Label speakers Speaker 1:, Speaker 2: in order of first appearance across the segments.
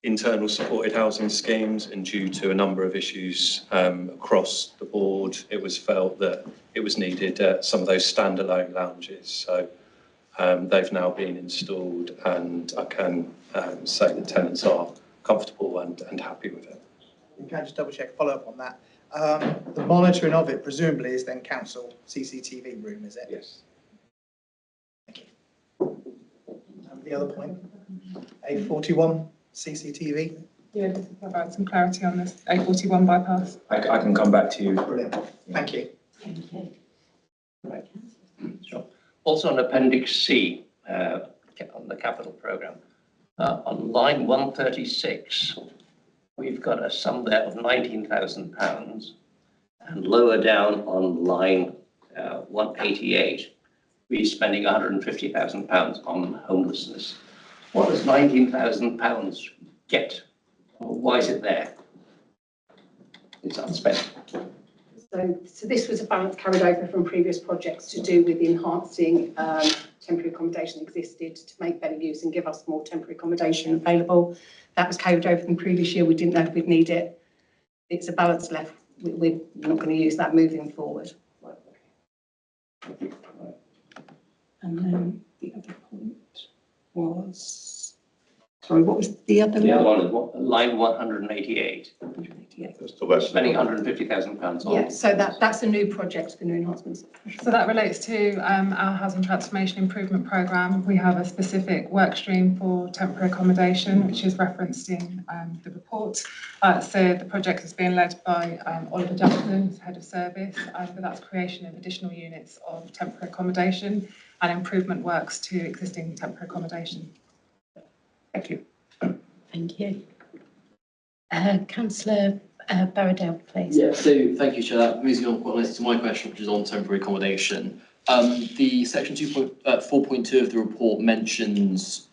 Speaker 1: internal supported housing schemes, and due to a number of issues across the board, it was felt that it was needed some of those standalone lounges. So they've now been installed, and I can say the tenants are comfortable and happy with it.
Speaker 2: Can I just double check, follow up on that? The monitoring of it presumably is then council CCTV room, is it?
Speaker 1: Yes.
Speaker 2: Thank you. The other point, A41 CCTV.
Speaker 3: Yeah, just to provide some clarity on this A41 bypass.
Speaker 4: I can come back to you.
Speaker 2: Brilliant. Thank you.
Speaker 5: Thank you.
Speaker 6: Right. Sure. Also on Appendix C, on the capital programme, on line 136, we've got a sum there of £19,000, and lower down on line 188, we're spending £150,000 on homelessness. What does £19,000 get? Why is it there? It's unspent.
Speaker 5: So this was a balance carried over from previous projects to do with enhancing temporary accommodation existed to make better use and give us more temporary accommodation available. That was carried over from the previous year. We didn't know if we'd need it. It's a balance left. We're not going to use that moving forward. And then the other point was, sorry, what was the other one?
Speaker 6: The other one is what, line 188.
Speaker 5: 188.
Speaker 6: We're spending £150,000 on.
Speaker 5: Yeah, so that's a new project for new enhancements.
Speaker 3: So that relates to our Housing Transformation Improvement Programme. We have a specific work stream for temporary accommodation, which is referenced in the report. So the project is being led by Oliver Jackson, Head of Service, but that's creation of additional units of temporary accommodation and improvement works to existing temporary accommodation.
Speaker 6: Thank you.
Speaker 5: Thank you. Councillor Barradell, please.
Speaker 7: Yeah, so thank you, Chair. That moves me on quite nicely to my question, which is on temporary accommodation. The section 4.2 of the report mentions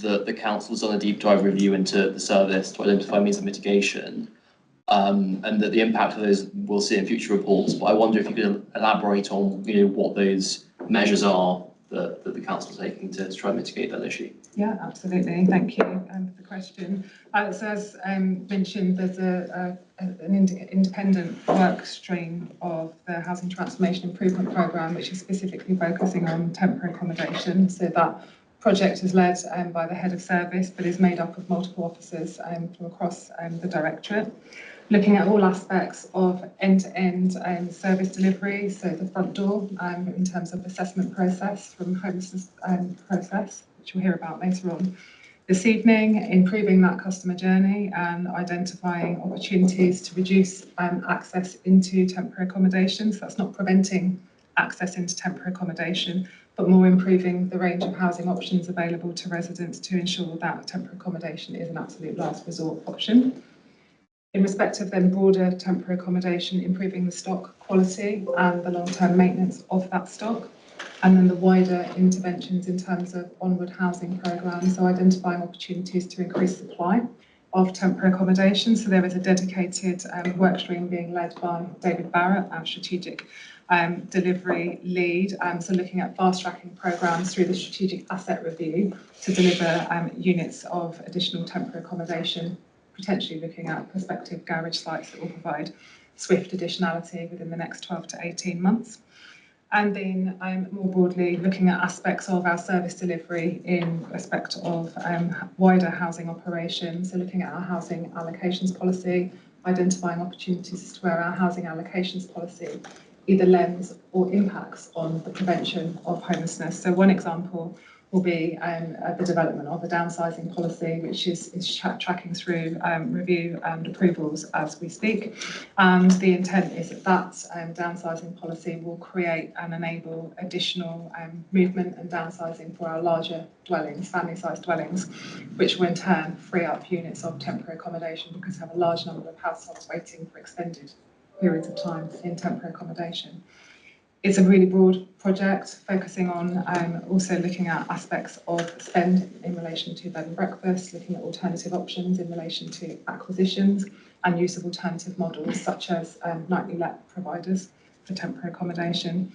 Speaker 7: that the council has done a deep dive review into the service to identify means of mitigation, and that the impact of those we'll see in future reports. But I wonder if you could elaborate on, what those measures are that the council is taking to try and mitigate that issue.
Speaker 3: Yeah, absolutely. Thank you for the question. So as mentioned, there's an independent work stream of the Housing Transformation Improvement Programme, which is specifically focusing on temporary accommodation. So that project is led by the Head of Service, but is made up of multiple officers from across the Directorate, looking at all aspects of end-to-end service delivery, so the front door in terms of assessment process from homelessness process, which we'll hear about later on this evening, improving that customer journey and identifying opportunities to reduce access into temporary accommodation. So that's not preventing access into temporary accommodation, but more improving the range of housing options available to residents to ensure that temporary accommodation is an absolute last resort option. In respect of then broader temporary accommodation, improving the stock quality and the long-term maintenance of that stock, and then the wider interventions in terms of onward housing programmes, so identifying opportunities to increase supply of temporary accommodation. So there is a dedicated work stream being led by David Barrett, our strategic delivery lead, so looking at fast-tracking programmes through the strategic asset review to deliver units of additional temporary accommodation, potentially looking at prospective garage sites that will provide swift additionality within the next 12 to 18 months. And then more broadly, looking at aspects of our service delivery in respect of wider housing operations, so looking at our housing allocations policy, identifying opportunities as to where our housing allocations policy either lends or impacts on the prevention of homelessness. So one example will be the development of a downsizing policy, which is tracking through review and approvals as we speak. And the intent is that downsizing policy will create and enable additional movement and downsizing for our larger dwellings, family-sized dwellings, which will in turn free up units of temporary accommodation because we have a large number of households waiting for extended periods of time in temporary accommodation. It's a really broad project, focusing on also looking at aspects of spend in relation to bed and breakfast, looking at alternative options in relation to acquisitions and use of alternative models such as nightly let providers for temporary accommodation.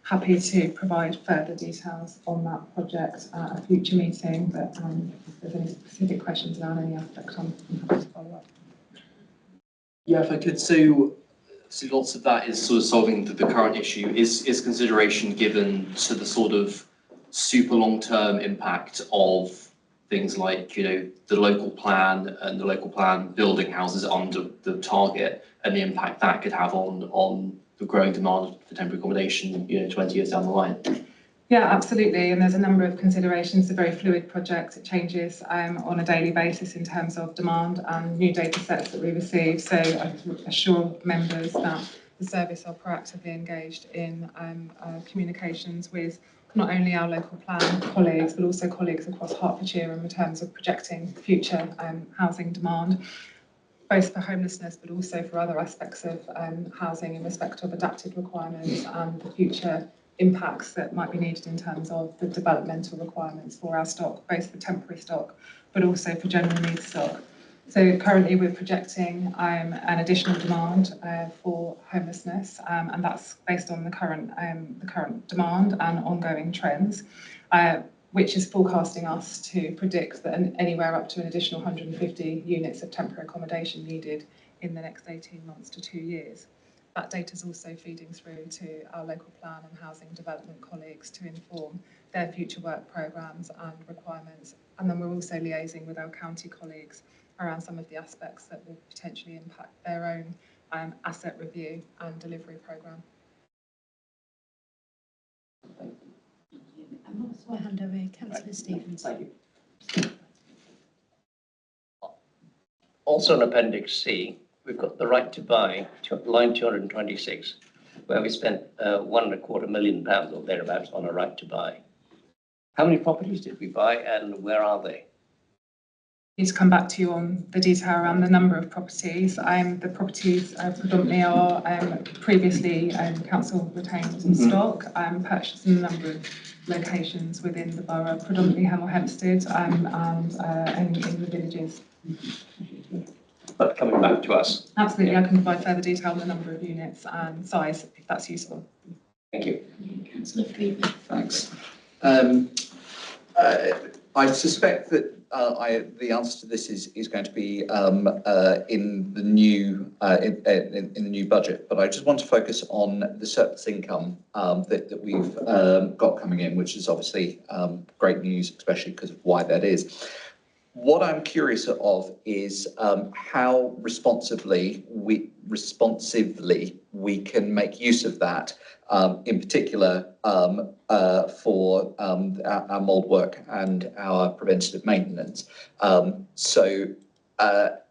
Speaker 3: happy to provide further details on that project at a future meeting, but if there's any specific questions around any aspect, I'm happy to follow up.
Speaker 7: Yeah, if I could. So lots of that is sort of solving the current issue. Is consideration given to the sort of super long-term impact of things like, you know, the local plan and the local plan building houses under the target and the impact that could have on the growing demand for temporary accommodation, you know, 20 years down the line?
Speaker 3: Yeah, absolutely. And there's a number of considerations. It's a very fluid project. It changes on a daily basis in terms of demand and new data sets that we receive. So I assure members that the service are proactively engaged in communications with not only our local plan colleagues, but also colleagues across Hertfordshire in terms of projecting future housing demand, both for homelessness, but also for other aspects of housing in respect of adapted requirements and the future impacts that might be needed in terms of the developmental requirements for our stock, both for temporary stock, but also for general needs stock. So currently we're projecting an additional demand for homelessness, and that's based on the current demand and ongoing trends, which is forecasting us to predict that anywhere up to an additional 150 units of temporary accommodation needed in the next 18 months to 2 years. That data is also feeding through to our local plan and housing development colleagues to inform their future work programmes and requirements. And then we're also liaising with our county colleagues around some of the aspects that will potentially impact their own asset review and delivery programme.
Speaker 4: And also I hand over to Councillor Stevens.
Speaker 6: Thank you. Also in Appendix C, we've got the right to buy, line 226, where we spent £1.25 million or thereabouts on a right to buy. How many properties did we buy and where are they?
Speaker 3: Need to come back to you on the detail around the number of properties. The properties predominantly are previously council retained in stock, purchased in a number of locations within the borough, predominantly Hemel Hempstead and in the villages.
Speaker 6: But coming back to us.
Speaker 3: Absolutely, I can provide further detail on the number of units and size if that's useful.
Speaker 6: Thank you.
Speaker 4: Councillor Freeman.
Speaker 8: Thanks. I suspect that the answer to this is going to be in the new in the new budget, but I just want to focus on the surplus income that we've got coming in, which is obviously great news, especially because of why that is. What I'm curious of is how responsively we can make use of that, in particular for our mould work and our preventative maintenance.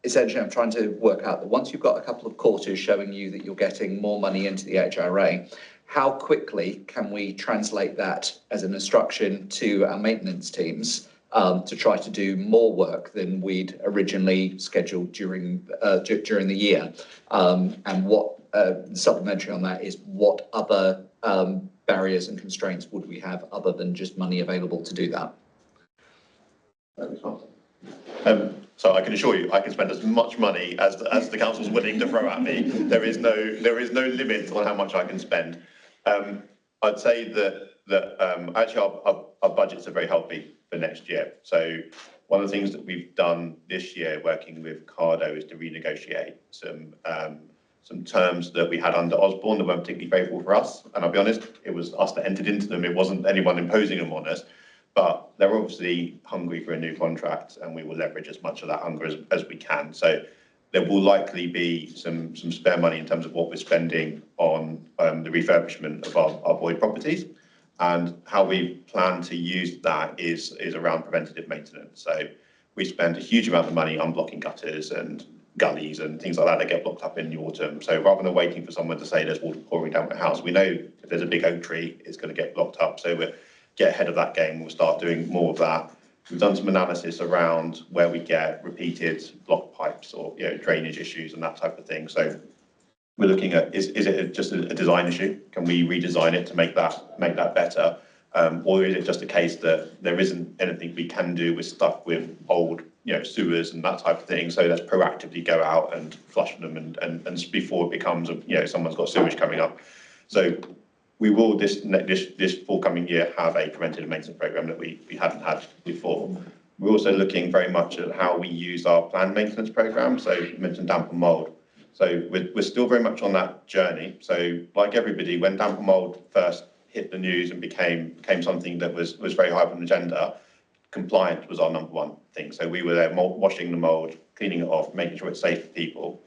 Speaker 8: Essentially, I'm trying to work out that once you've got a couple of quarters showing you that you're getting more money into the HRA, how quickly can we translate that as an instruction to our maintenance teams to try to do more work than we'd originally scheduled during the year? And what supplementary on that is, what other barriers and constraints would we have other than just money available to do that?
Speaker 9: So I can assure you, I can spend as much money as the council's willing to throw at me. There is no limit on how much I can spend. I'd say that actually our budgets are very healthy for next year. So one of the things that we've done this year, working with Cardo, is to renegotiate some terms that we had under Osborne that weren't particularly favourable for us. And I'll be honest, it was us that entered into them. It wasn't anyone imposing them on us. But they're obviously hungry for a new contract, and we will leverage as much of that hunger as we can. So there will likely be some spare money in terms of what we're spending on the refurbishment of our void properties. And how we plan to use that is around preventative maintenance. So we spend a huge amount of money on blocking gutters and gullies and things like that get blocked up in the autumn. So rather than waiting for someone to say there's water pouring down my house, we know if there's a big oak tree, it's going to get blocked up. So we'll get ahead of that game. We'll start doing more of that. We've done some analysis around where we get repeated blocked pipes or drainage issues and that type of thing. So we're looking at, is it just a design issue? Can we redesign it to make that better? Or is it just a case that there isn't anything we can do? We're stuck with old sewers and that type of thing. So let's proactively go out and flush them and before it becomes someone's got sewage coming up. So we will this forthcoming year have a preventive maintenance programme that we hadn't had before. We're also looking very much at how we use our planned maintenance programme. So you mentioned damp and mould. So we're still very much on that journey. So like everybody, when damp and mould first hit the news and became something that was very high on the agenda, compliance was our #1 thing. So we were there washing the mould, cleaning it off, making sure it's safe for people.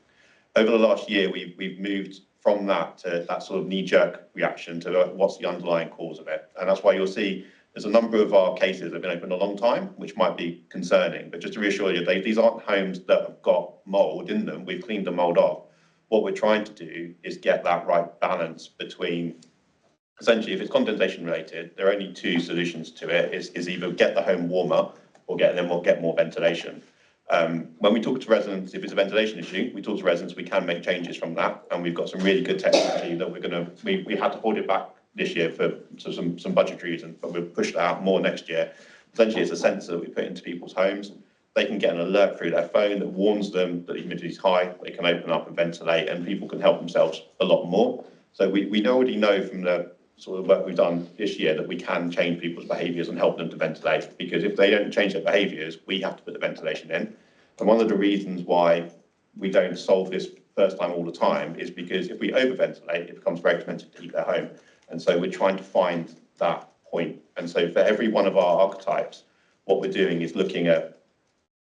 Speaker 9: Over the last year, we've moved from that to that sort of knee-jerk reaction to what's the underlying cause of it. And that's why you'll see there's a number of our cases that have been open a long time, which might be concerning. But just to reassure you, these aren't homes that have got mould in them. We've cleaned the mould off. What we're trying to do is get that right balance between, essentially, if it's condensation related, there are only two solutions to it. Is either get the home warmer or get more ventilation. When we talk to residents, if it's a ventilation issue, we talk to residents, we can make changes from that. And we've got some really good technology that we had to hold it back this year for some budgetary reasons, but we've pushed it out more next year. Essentially, it's a sensor that we put into people's homes. They can get an alert through their phone that warns them that the humidity is high. They can open up and ventilate, and people can help themselves a lot more. So we already know from the sort of work we've done this year that we can change people's behaviours and help them to ventilate, because if they don't change their behaviours, we have to put the ventilation in. And one of the reasons why we don't solve this first time all the time is because if we overventilate, it becomes very expensive to heat their home. And so we're trying to find that point. And so for every one of our archetypes, what we're doing is looking at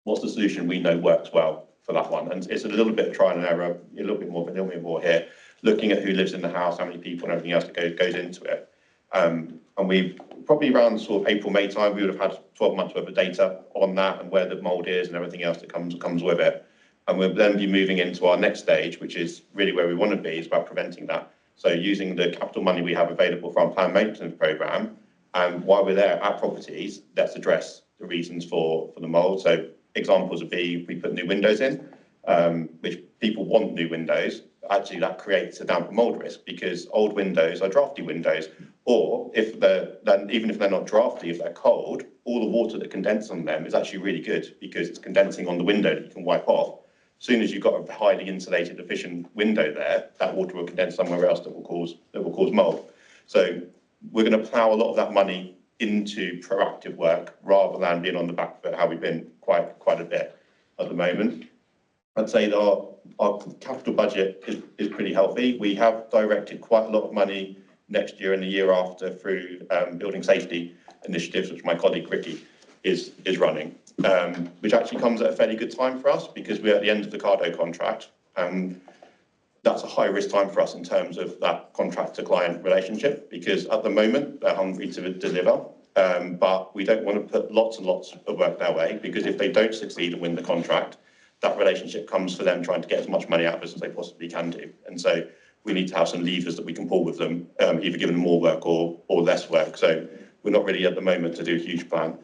Speaker 9: what's the solution we know works well for that one. And it's a little bit of trial and error, a little bit more here, looking at who lives in the house, how many people and everything else that goes into it. And we probably around sort of April, May time, we would have had 12 months worth of data on that and where the mould is and everything else that comes with it. And we'll then be moving into our next stage, which is really where we want to be, is about preventing that. So using the capital money we have available from our planned maintenance programme, and while we're there at properties, let's address the reasons for the mould. So examples would be we put new windows in, which people want new windows. Actually, that creates a damp and mould risk because old windows are drafty windows, or even if they're not drafty, if they're cold, all the water that condenses on them is actually really good because it's condensing on the window that you can wipe off. As soon as you've got a highly insulated, efficient window there, that water will condense somewhere else that will cause mould. So we're going to plough a lot of that money into proactive work rather than being on the back foot, how we've been quite a bit at the moment. I'd say that our capital budget is pretty healthy. We have directed quite a lot of money next year and the year after through building safety initiatives, which my colleague Ricky is running, which actually comes at a fairly good time for us because we're at the end of the Cardo contract. That's a high risk time for us in terms of that contract to client relationship, because at the moment they're hungry to deliver, but we don't want to put lots and lots of work their way, because if they don't succeed and win the contract, that relationship comes for them trying to get as much money out of us as they possibly can do. And so we need to have some levers that we can pull with them, either giving them more work or less work. So we're not really at the moment to do a huge plan.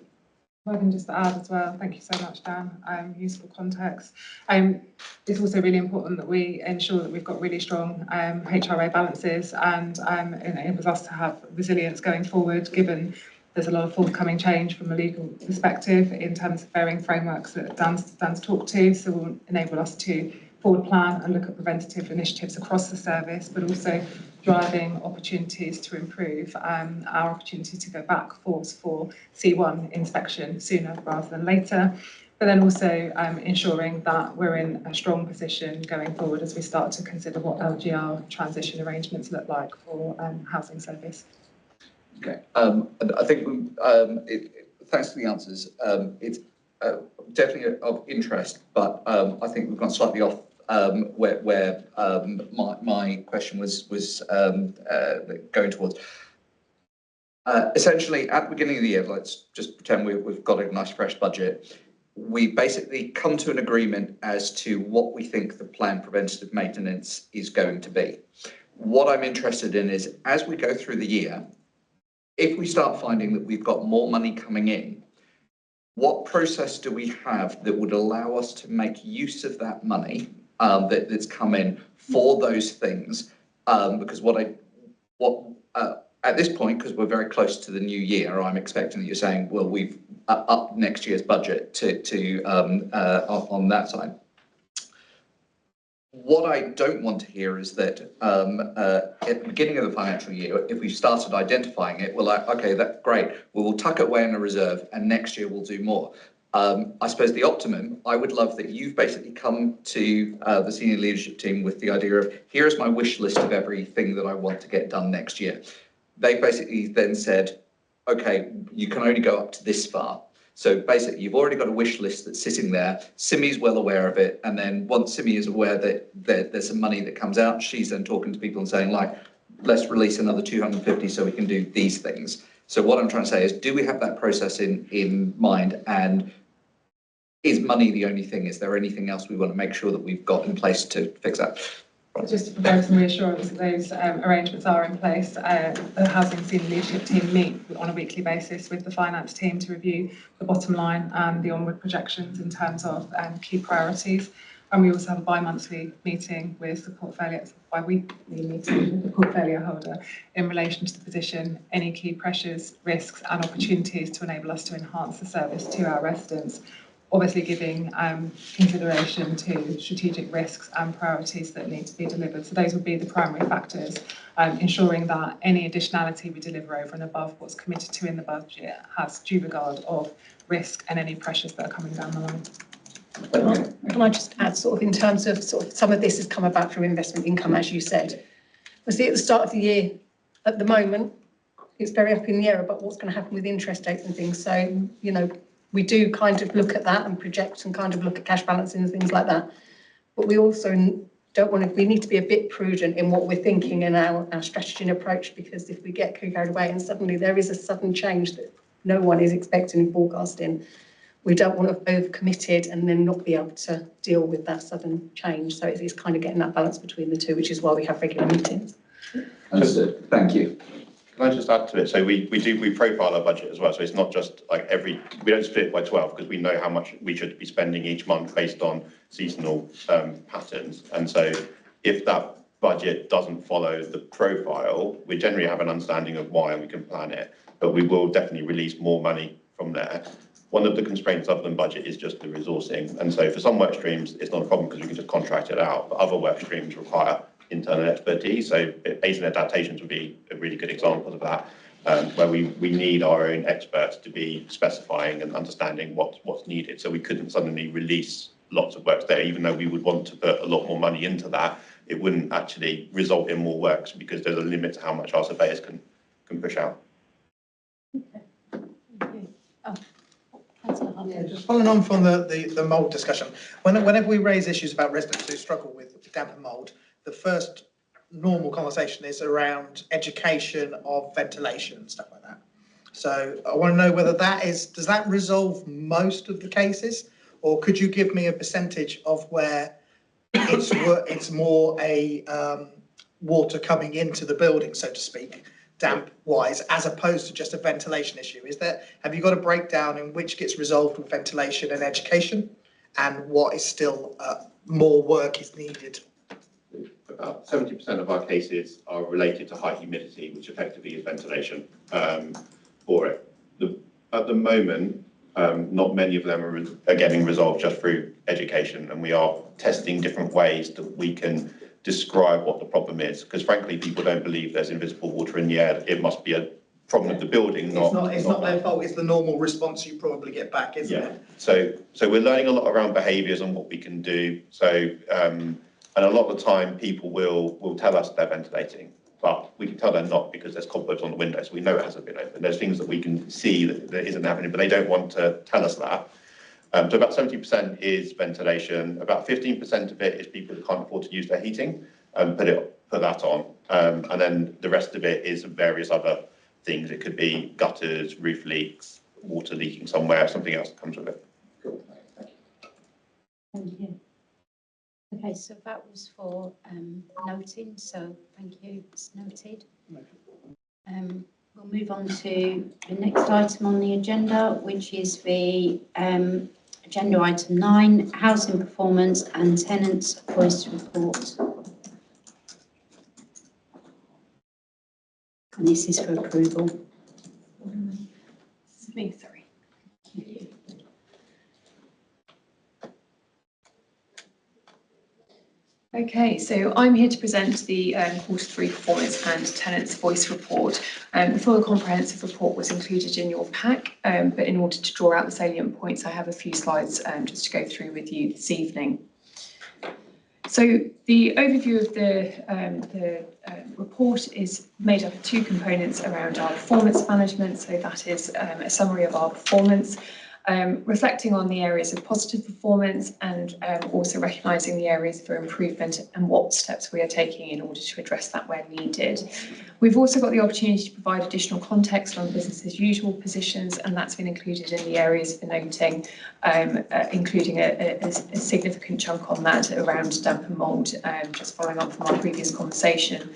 Speaker 3: If I can just add as well, thank you so much, Dan. Useful context. It's also really important that we ensure that we've got really strong HRA balances, and it enables us to have resilience going forward, given there's a lot of forthcoming change from a legal perspective in terms of varying frameworks that Dan's talked to. So it will enable us to forward plan and look at preventative initiatives across the service, but also driving opportunities to improve our opportunity to go back for C1 inspection sooner rather than later, but then also ensuring that we're in a strong position going forward as we start to consider what LGR transition arrangements look like for housing service.
Speaker 8: Okay, I think thanks for the answers. It's definitely of interest, but I think we've gone slightly off where my question was going towards. Essentially, at the beginning of the year, let's just pretend we've got a nice fresh budget. We basically come to an agreement as to what we think the planned preventative maintenance is going to be. What I'm interested in is, as we go through the year, if we start finding that we've got more money coming in, what process do we have that would allow us to make use of that money that's come in for those things? Because at this point, because we're very close to the new year, I'm expecting that you're saying, well, we've upped next year's budget to on that side. What I don't want to hear is that at the beginning of the financial year, if we started identifying it, we're like, okay, that's great. We'll tuck it away in a reserve and next year we'll do more. I suppose the optimum, I would love that you've basically come to the senior leadership team with the idea of, here's my wish list of everything that I want to get done next year. They basically then said, okay, you can only go up to this far. So basically, you've already got a wish list that's sitting there. Simi's well aware of it. And then once Simi is aware that there's some money that comes out, she's then talking to people and saying, like, let's release another 250 so we can do these things. So what I'm trying to say is, do we have that process in mind? And is money the only thing? Is there anything else we want to make sure that we've got in place to fix that?
Speaker 3: Just to provide some reassurance that those arrangements are in place. The Housing Senior Leadership Team meet on a weekly basis with the finance team to review the bottom line and the onward projections in terms of key priorities. And we also have a bi-monthly meeting with the portfolio, bi-weekly meeting with the portfolio holder in relation to the position, any key pressures, risks and opportunities to enable us to enhance the service to our residents. Obviously giving consideration to strategic risks and priorities that need to be delivered. So those would be the primary factors, ensuring that any additionality we deliver over and above what's committed to in the budget has due regard of risk and any pressures that are coming down the line.
Speaker 5: Can I just add, sort of in terms of some of this has come about from investment income, as you said. We see at the start of the year, at the moment, it's very up in the air about what's going to happen with interest rates and things. So, you know, we do kind of look at that and project and kind of look at cash balancing and things like that. But we also don't want to, we need to be a bit prudent in what we're thinking in our strategy and approach, because if we get carried away and suddenly there is a sudden change that no one is expecting and forecasting, we don't want to have overcommitted and then not be able to deal with that sudden change. So it's kind of getting that balance between the two, which is why we have regular meetings.
Speaker 8: Understood. Thank you.
Speaker 9: Can I just add to it? So we profile our budget as well. So it's not just like we don't split it by 12 because we know how much we should be spending each month based on seasonal patterns. And so if that budget doesn't follow the profile, we generally have an understanding of why and we can plan it, but we will definitely release more money from there. One of the constraints of the budget is just the resourcing. And so for some work streams, it's not a problem because we can just contract it out, but other work streams require internal expertise. So aids and adaptations would be a really good example of that, where we need our own experts to be specifying and understanding what's needed. So we couldn't suddenly release lots of works there, even though we would want to put a lot more money into that. It wouldn't actually result in more works because there's a limit to how much our surveyors can push out.
Speaker 4: Okay. Thank you. Oh, Councillor Hunt.
Speaker 2: Yeah, just following on from the mould discussion, whenever we raise issues about residents who struggle with damp and mould, the first normal conversation is around education of ventilation and stuff like that. So I want to know whether does that resolve most of the cases, or could you give me a percentage of where it's more a water coming into the building, so to speak, damp wise, as opposed to just a ventilation issue? Have you got a breakdown in which gets resolved with ventilation and education, and what is still more work is needed?
Speaker 9: About 70% of our cases are related to high humidity, which effectively is ventilation for it. At the moment, not many of them are getting resolved just through education, and we are testing different ways that we can describe what the problem is, because frankly, people don't believe there's invisible water in the air. It must be a problem of the building,
Speaker 2: It's not their fault, it's the normal response you probably get back, isn't it?
Speaker 9: So we're learning a lot around behaviours and what we can do. So and a lot of the time people will tell us they're ventilating, but we can tell they're not because there's cobwebs on the windows. We know it hasn't been open. There's things that we can see that isn't happening, but they don't want to tell us that. So about 70% is ventilation. About 15% of it is people who can't afford to use their heating and put that on. And then the rest of it is various other things. It could be gutters, roof leaks, water leaking somewhere, something else that comes with it.
Speaker 8: Cool. Thank you.
Speaker 4: Thank you. Okay, so that was for noting, so thank you, it's noted. We'll move on to the next item on the agenda, which is the agenda item 9, housing performance and tenants voice report. And this is for approval.
Speaker 5: It's me, sorry.
Speaker 10: Okay, so I'm here to present the Q3 performance and tenants voice report. The full comprehensive report was included in your pack, but in order to draw out the salient points, I have a few slides just to go through with you this evening. So the overview of the report is made up of two components around our performance management. So that is a summary of our performance, reflecting on the areas of positive performance and also recognising the areas for improvement and what steps we are taking in order to address that where needed. We've also got the opportunity to provide additional context on business as usual positions, and that's been included in the areas for noting, including a significant chunk on that around damp and mould, just following on from our previous conversation.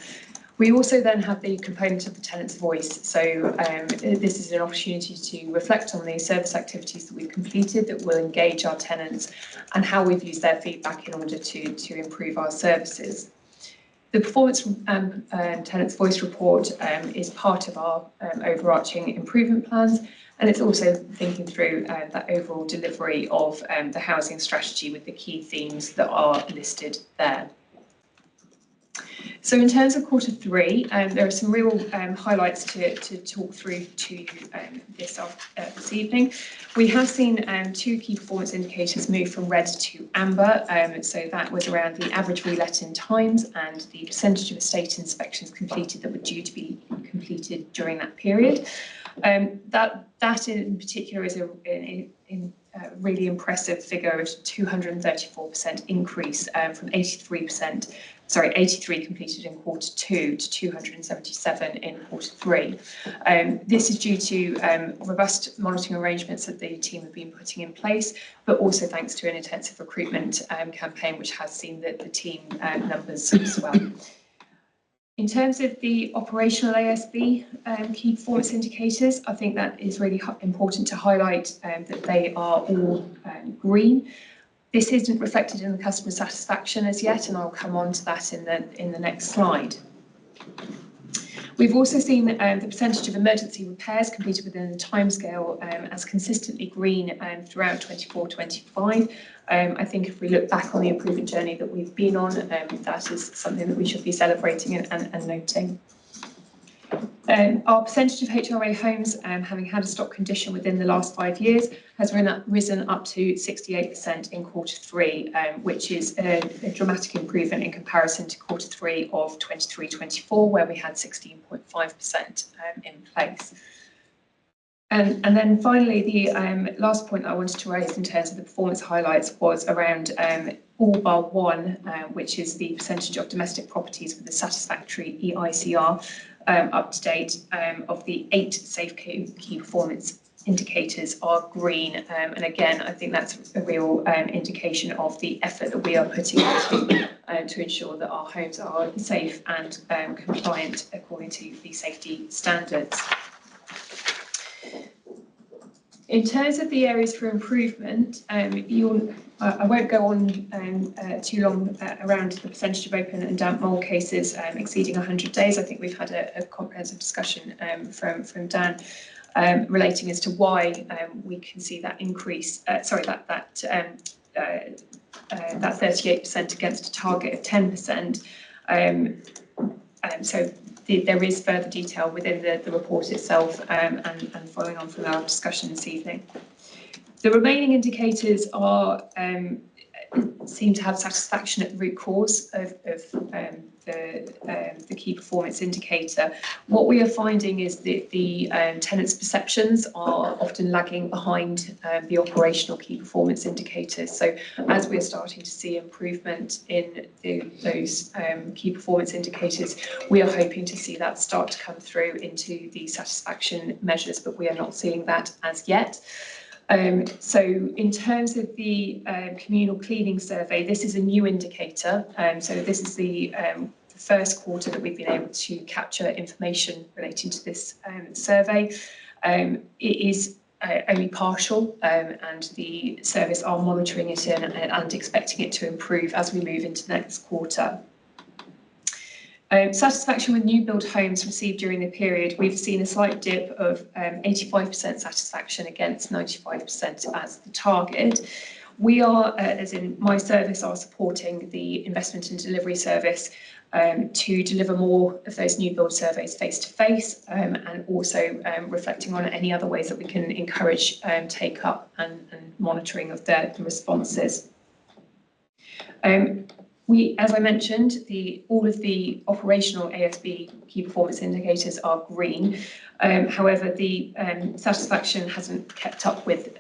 Speaker 10: We also then have the component of the tenant's voice. So this is an opportunity to reflect on the service activities that we've completed that will engage our tenants and how we've used their feedback in order to improve our services. The performance tenant's voice report is part of our overarching improvement plans, and it's also thinking through that overall delivery of the housing strategy with the key themes that are listed there. So in terms of Q3, there are some real highlights to talk through to this evening. We have seen two key performance indicators move from red to amber. So that was around the average reletting times and the percentage of estate inspections completed that were due to be completed during that period. That in particular is a really impressive figure of 234% increase from 83 completed in Q2 to 277 in Q3. This is due to robust monitoring arrangements that the team have been putting in place, but also thanks to an intensive recruitment campaign which has seen the team numbers as well. In terms of the operational ASB key performance indicators, I think that is really important to highlight that they are all green. This isn't reflected in the customer satisfaction as yet, and I'll come on to that in the next slide. We've also seen the percentage of emergency repairs completed within the timescale as consistently green throughout 24-25. I think if we look back on the improvement journey that we've been on, that is something that we should be celebrating and noting. Our percentage of HRA homes having had a stock condition within the last 5 years has risen up to 68% in Q3, which is a dramatic improvement in comparison to Q3 of 23-24, where we had 16.5% in place. And then finally, the last point I wanted to raise in terms of the performance highlights was around all bar one, which is the percentage of domestic properties with a satisfactory EICR up to date of the 8 safe key performance indicators are green. And again, I think that's a real indication of the effort that we are putting into to ensure that our homes are safe and compliant according to the safety standards. In terms of the areas for improvement, I won't go on too long around the percentage of open and damp mould cases exceeding 100 days. I think we've had a comprehensive discussion from Dan relating as to why we can see that increase, that 38% against a target of 10%. So there is further detail within the report itself and following on from our discussion this evening. The remaining indicators are seem to have satisfaction at the root cause of the key performance indicator. What we are finding is that the tenants' perceptions are often lagging behind the operational key performance indicators. So as we're starting to see improvement in those key performance indicators, we are hoping to see that start to come through into the satisfaction measures, but we are not seeing that as yet. So in terms of the communal cleaning survey, this is a new indicator. So this is the first quarter that we've been able to capture information relating to this survey. It is only partial, and the service are monitoring it and expecting it to improve as we move into the next quarter. Satisfaction with new build homes received during the period, we've seen a slight dip of 85% satisfaction against 95% as the target. We are, as in my service, are supporting the investment and delivery service to deliver more of those new build surveys face to face, and also reflecting on any other ways that we can encourage take up and monitoring of the responses. As I mentioned, all of the operational ASB key performance indicators are green. However, the satisfaction hasn't kept up with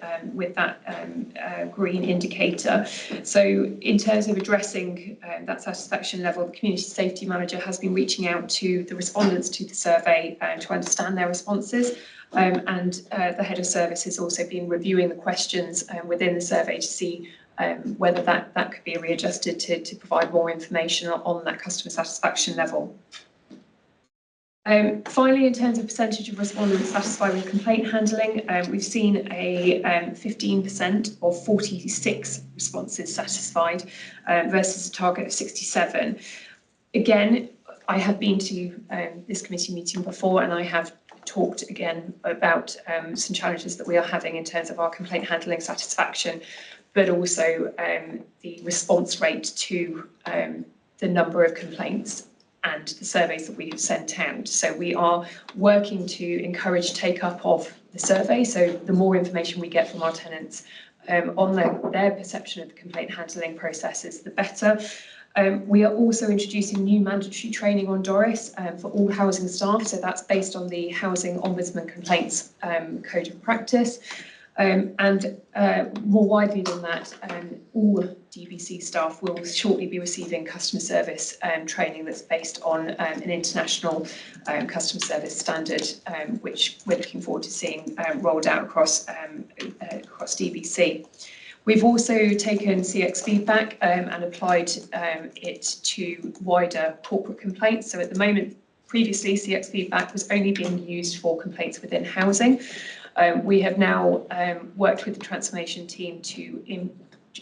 Speaker 10: that green indicator. So in terms of addressing that satisfaction level, the Community Safety Manager has been reaching out to the respondents to the survey to understand their responses. And the Head of Service has also been reviewing the questions within the survey to see whether that could be readjusted to provide more information on that customer satisfaction level. Finally, in terms of percentage of respondents satisfied with complaint handling, we've seen a 15% of 46 responses satisfied versus a target of 67. Again, I have been to this committee meeting before, and I have talked again about some challenges that we are having in terms of our complaint handling satisfaction, but also the response rate to the number of complaints and the surveys that we have sent out. So we are working to encourage take up of the survey. So the more information we get from our tenants on their perception of the complaint handling processes, the better. We are also introducing new mandatory training on DORIS for all housing staff. So that's based on the Housing Ombudsman Complaints Code of Practice. And more widely than that, all DBC staff will shortly be receiving customer service training that's based on an international customer service standard, which we're looking forward to seeing rolled out across DBC. We've also taken CX feedback and applied it to wider corporate complaints. So at the moment, previously, CX feedback was only being used for complaints within housing. We have now worked with the transformation team to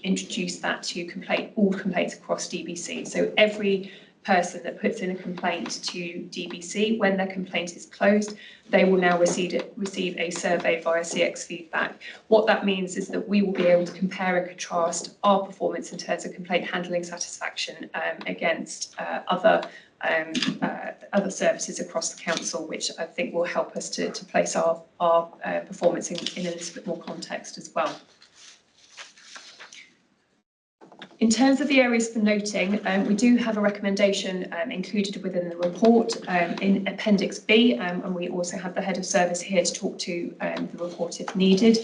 Speaker 10: introduce that to all complaints across DBC. So every person that puts in a complaint to DBC, when their complaint is closed, they will now receive a survey via CX feedback. What that means is that we will be able to compare and contrast our performance in terms of complaint handling satisfaction against other services across the council, which I think will help us to place our performance in a little bit more context as well. In terms of the areas for noting, we do have a recommendation included within the report in Appendix B, and we also have the Head of Service here to talk to the report if needed.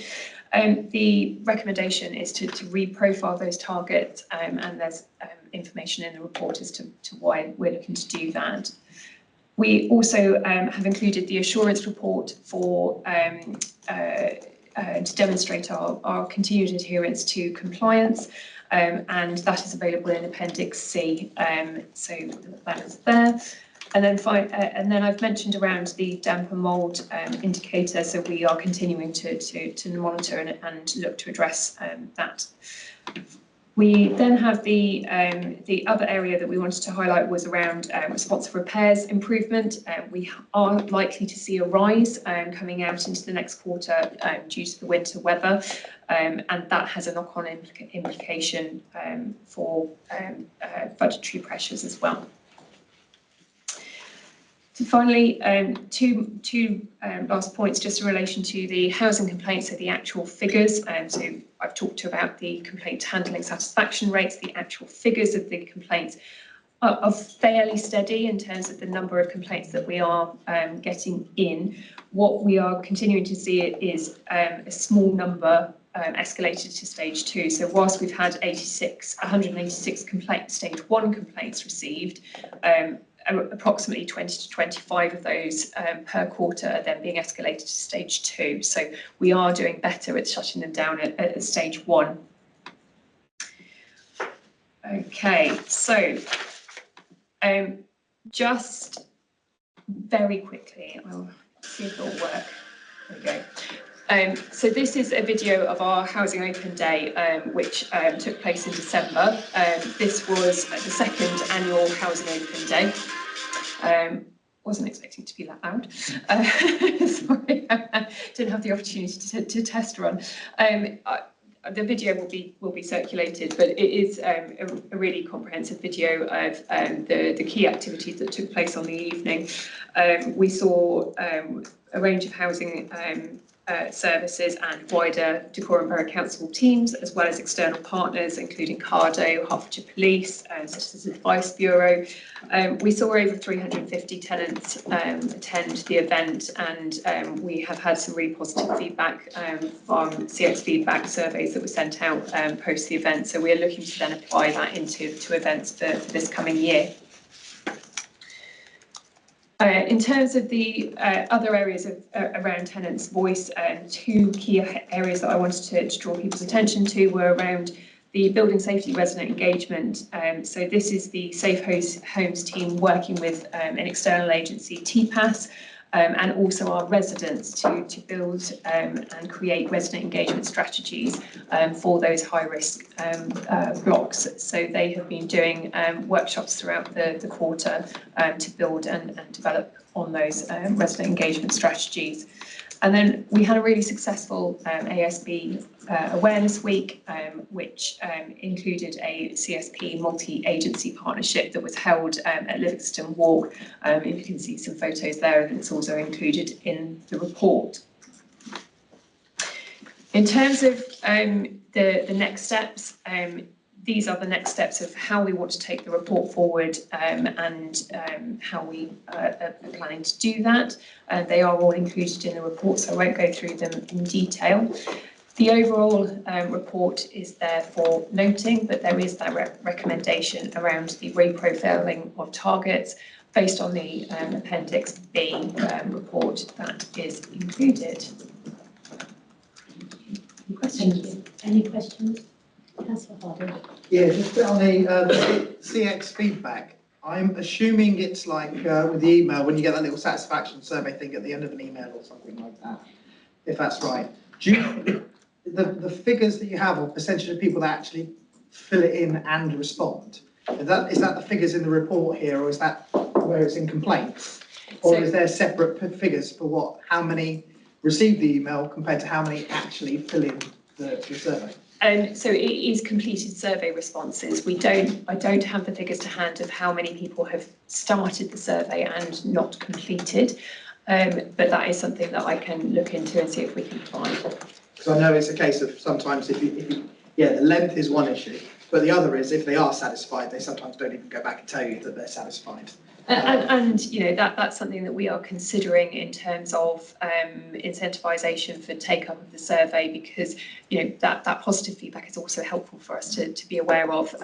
Speaker 10: The recommendation is to reprofile those targets, and there's information in the report as to why we're looking to do that. We also have included the assurance report for to demonstrate our continued adherence to compliance. And that is available in Appendix C, so that is there. And then I've mentioned around the damp and mould indicator, so we are continuing to monitor and look to address that. We then have the other area that we wanted to highlight was around responsive repairs improvement. We are likely to see a rise coming out into the next quarter due to the winter weather, and that has a knock-on implication for budgetary pressures as well. So finally, two last points just in relation to the housing complaints, so the actual figures. So I've talked about the complaint handling satisfaction rates. The actual figures of the complaints are fairly steady in terms of the number of complaints that we are getting in. What we are continuing to see is a small number escalated to stage 2. So whilst we've had 186 stage 1 complaints received, approximately 20 to 25 of those per quarter are then being escalated to stage 2. So we are doing better at shutting them down at stage 1. Okay, so just very quickly, I'll see if it'll work. There we go. So this is a video of our Housing Open Day, which took place in December. This was the second annual Housing Open Day. Wasn't expecting to be that loud. Sorry, didn't have the opportunity to test run. the video will be circulated, but it is a really comprehensive video of the key activities that took place on the evening. We saw a range of housing services and wider Dacorum Borough Council teams, as well as external partners, including Cardo, Hertfordshire Police, Citizens Advice Bureau. We saw over 350 tenants attend the event, and we have had some really positive feedback from CX feedback surveys that were sent out post the event. So we are looking to then apply that into events for this coming year. In terms of the other areas of around tenants' voice, two key areas that I wanted to draw people's attention to were around the building safety resident engagement. So this is the Safe Homes team working with an external agency, TPAS, and also our residents to build and create resident engagement strategies for those high-risk blocks. So they have been doing workshops throughout the quarter to build and develop on those resident engagement strategies. And then we had a really successful ASB Awareness Week, which included a CSP multi-agency partnership that was held at Livingston Walk. If you can see some photos there, and it's also included in the report. In terms of the next steps, these are the next steps of how we want to take the report forward and how we are planning to do that. They are all included in the report, so I won't go through them in detail. The overall report is there for noting, but there is that recommendation around the reprofiling of targets based on the Appendix B report that is included.
Speaker 4: Any questions? Any questions? Councillor Harding.
Speaker 2: Yeah, just on the CX feedback, I'm assuming it's like with the email, when you get that little satisfaction survey thing at the end of an email or something like that, if that's right. Do you, the figures that you have, or percentage of people that actually fill it in and respond, is that the figures in the report here, or is that where it's in complaints? Or is there separate figures for how many receive the email compared to how many actually fill in the survey?
Speaker 10: So it is completed survey responses. I don't have the figures to hand of how many people have started the survey and not completed, but that is something that I can look into and see if we can find.
Speaker 2: Because I know it's a case of sometimes the length is one issue, but the other is if they are satisfied, they sometimes don't even go back and tell you that they're satisfied.
Speaker 10: And you know that's something that we are considering in terms of incentivisation for take up of the survey, because you know that positive feedback is also helpful for us to be aware of.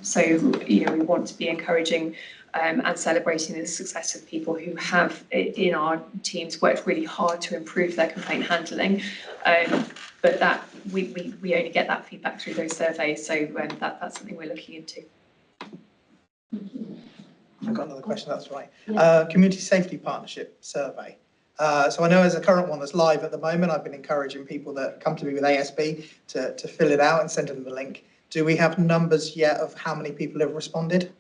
Speaker 10: So you know we want to be encouraging and celebrating the success of people who have in our teams worked really hard to improve their complaint handling. But that we only get that feedback through those surveys, so that's something we're looking into.
Speaker 2: I've got another question, that's right. Community Safety Partnership Survey. So I know there's a current one that's live at the moment. I've been encouraging people that come to me with ASB to fill it out and send them the link. Do we have numbers yet of how many people have responded?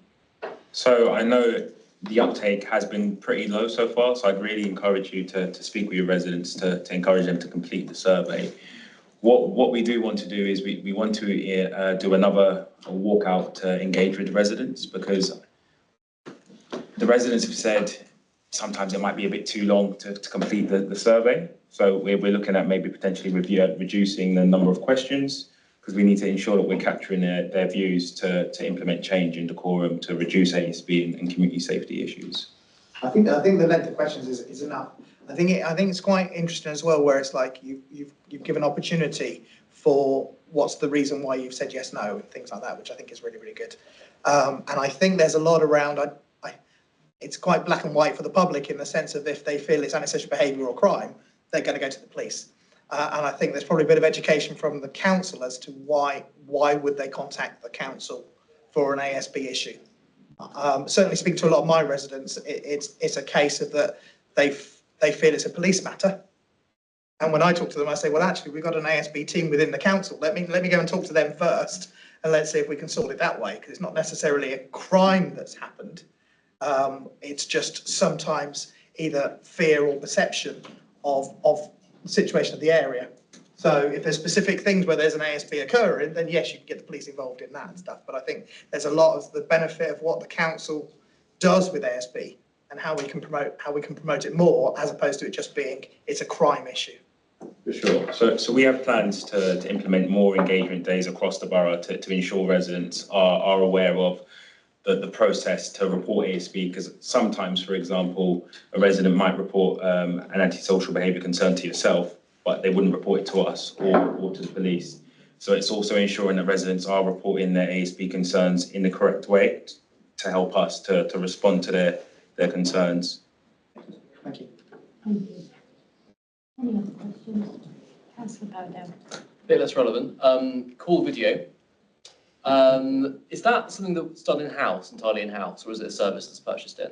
Speaker 11: So I know the uptake has been pretty low so far, so I'd really encourage you to speak with your residents to encourage them to complete the survey. What we do want to do is we want to do another walkout to engage with the residents, because the residents have said sometimes it might be a bit too long to complete the survey. So we're looking at maybe potentially reducing the number of questions, because we need to ensure that we're capturing their views to implement change in Dacorum to reduce ASB and community safety issues.
Speaker 2: I think the length of questions is enough. I think it's quite interesting as well, where it's like you've given opportunity for what's the reason why you've said yes, no, and things like that, which I think is really, really good. And I think there's a lot around. It's quite black and white for the public in the sense of if they feel it's antisocial behaviour or crime, they're going to go to the police. And I think there's probably a bit of education from the council as to why would they contact the council for an ASB issue. Certainly speak to a lot of my residents, it's a case of that they feel it's a police matter. And when I talk to them, I say, well, actually, we've got an ASB team within the council. Let me go and talk to them first, and let's see if we can sort it that way, because it's not necessarily a crime that's happened. It's just sometimes either fear or perception of the situation of the area. So if there's specific things where there's an ASB occurring, then yes, you can get the police involved in that and stuff. But I think there's a lot of the benefit of what the council does with ASB and how we can promote it more, as opposed to it just being it's a crime issue.
Speaker 11: For sure. So we have plans to implement more engagement days across the borough to ensure residents are aware of the process to report ASB, because sometimes, for example, a resident might report an antisocial behaviour concern to yourself, but they wouldn't report it to us or to the police. So it's also ensuring that residents are reporting their ASB concerns in the correct way to help us to respond to their concerns.
Speaker 2: Thank you.
Speaker 4: Thank you. Any other questions? Councillor Bowdell.
Speaker 7: A bit less relevant. Call video. Is that something that's done in-house, entirely in-house, or is it a service that's purchased in?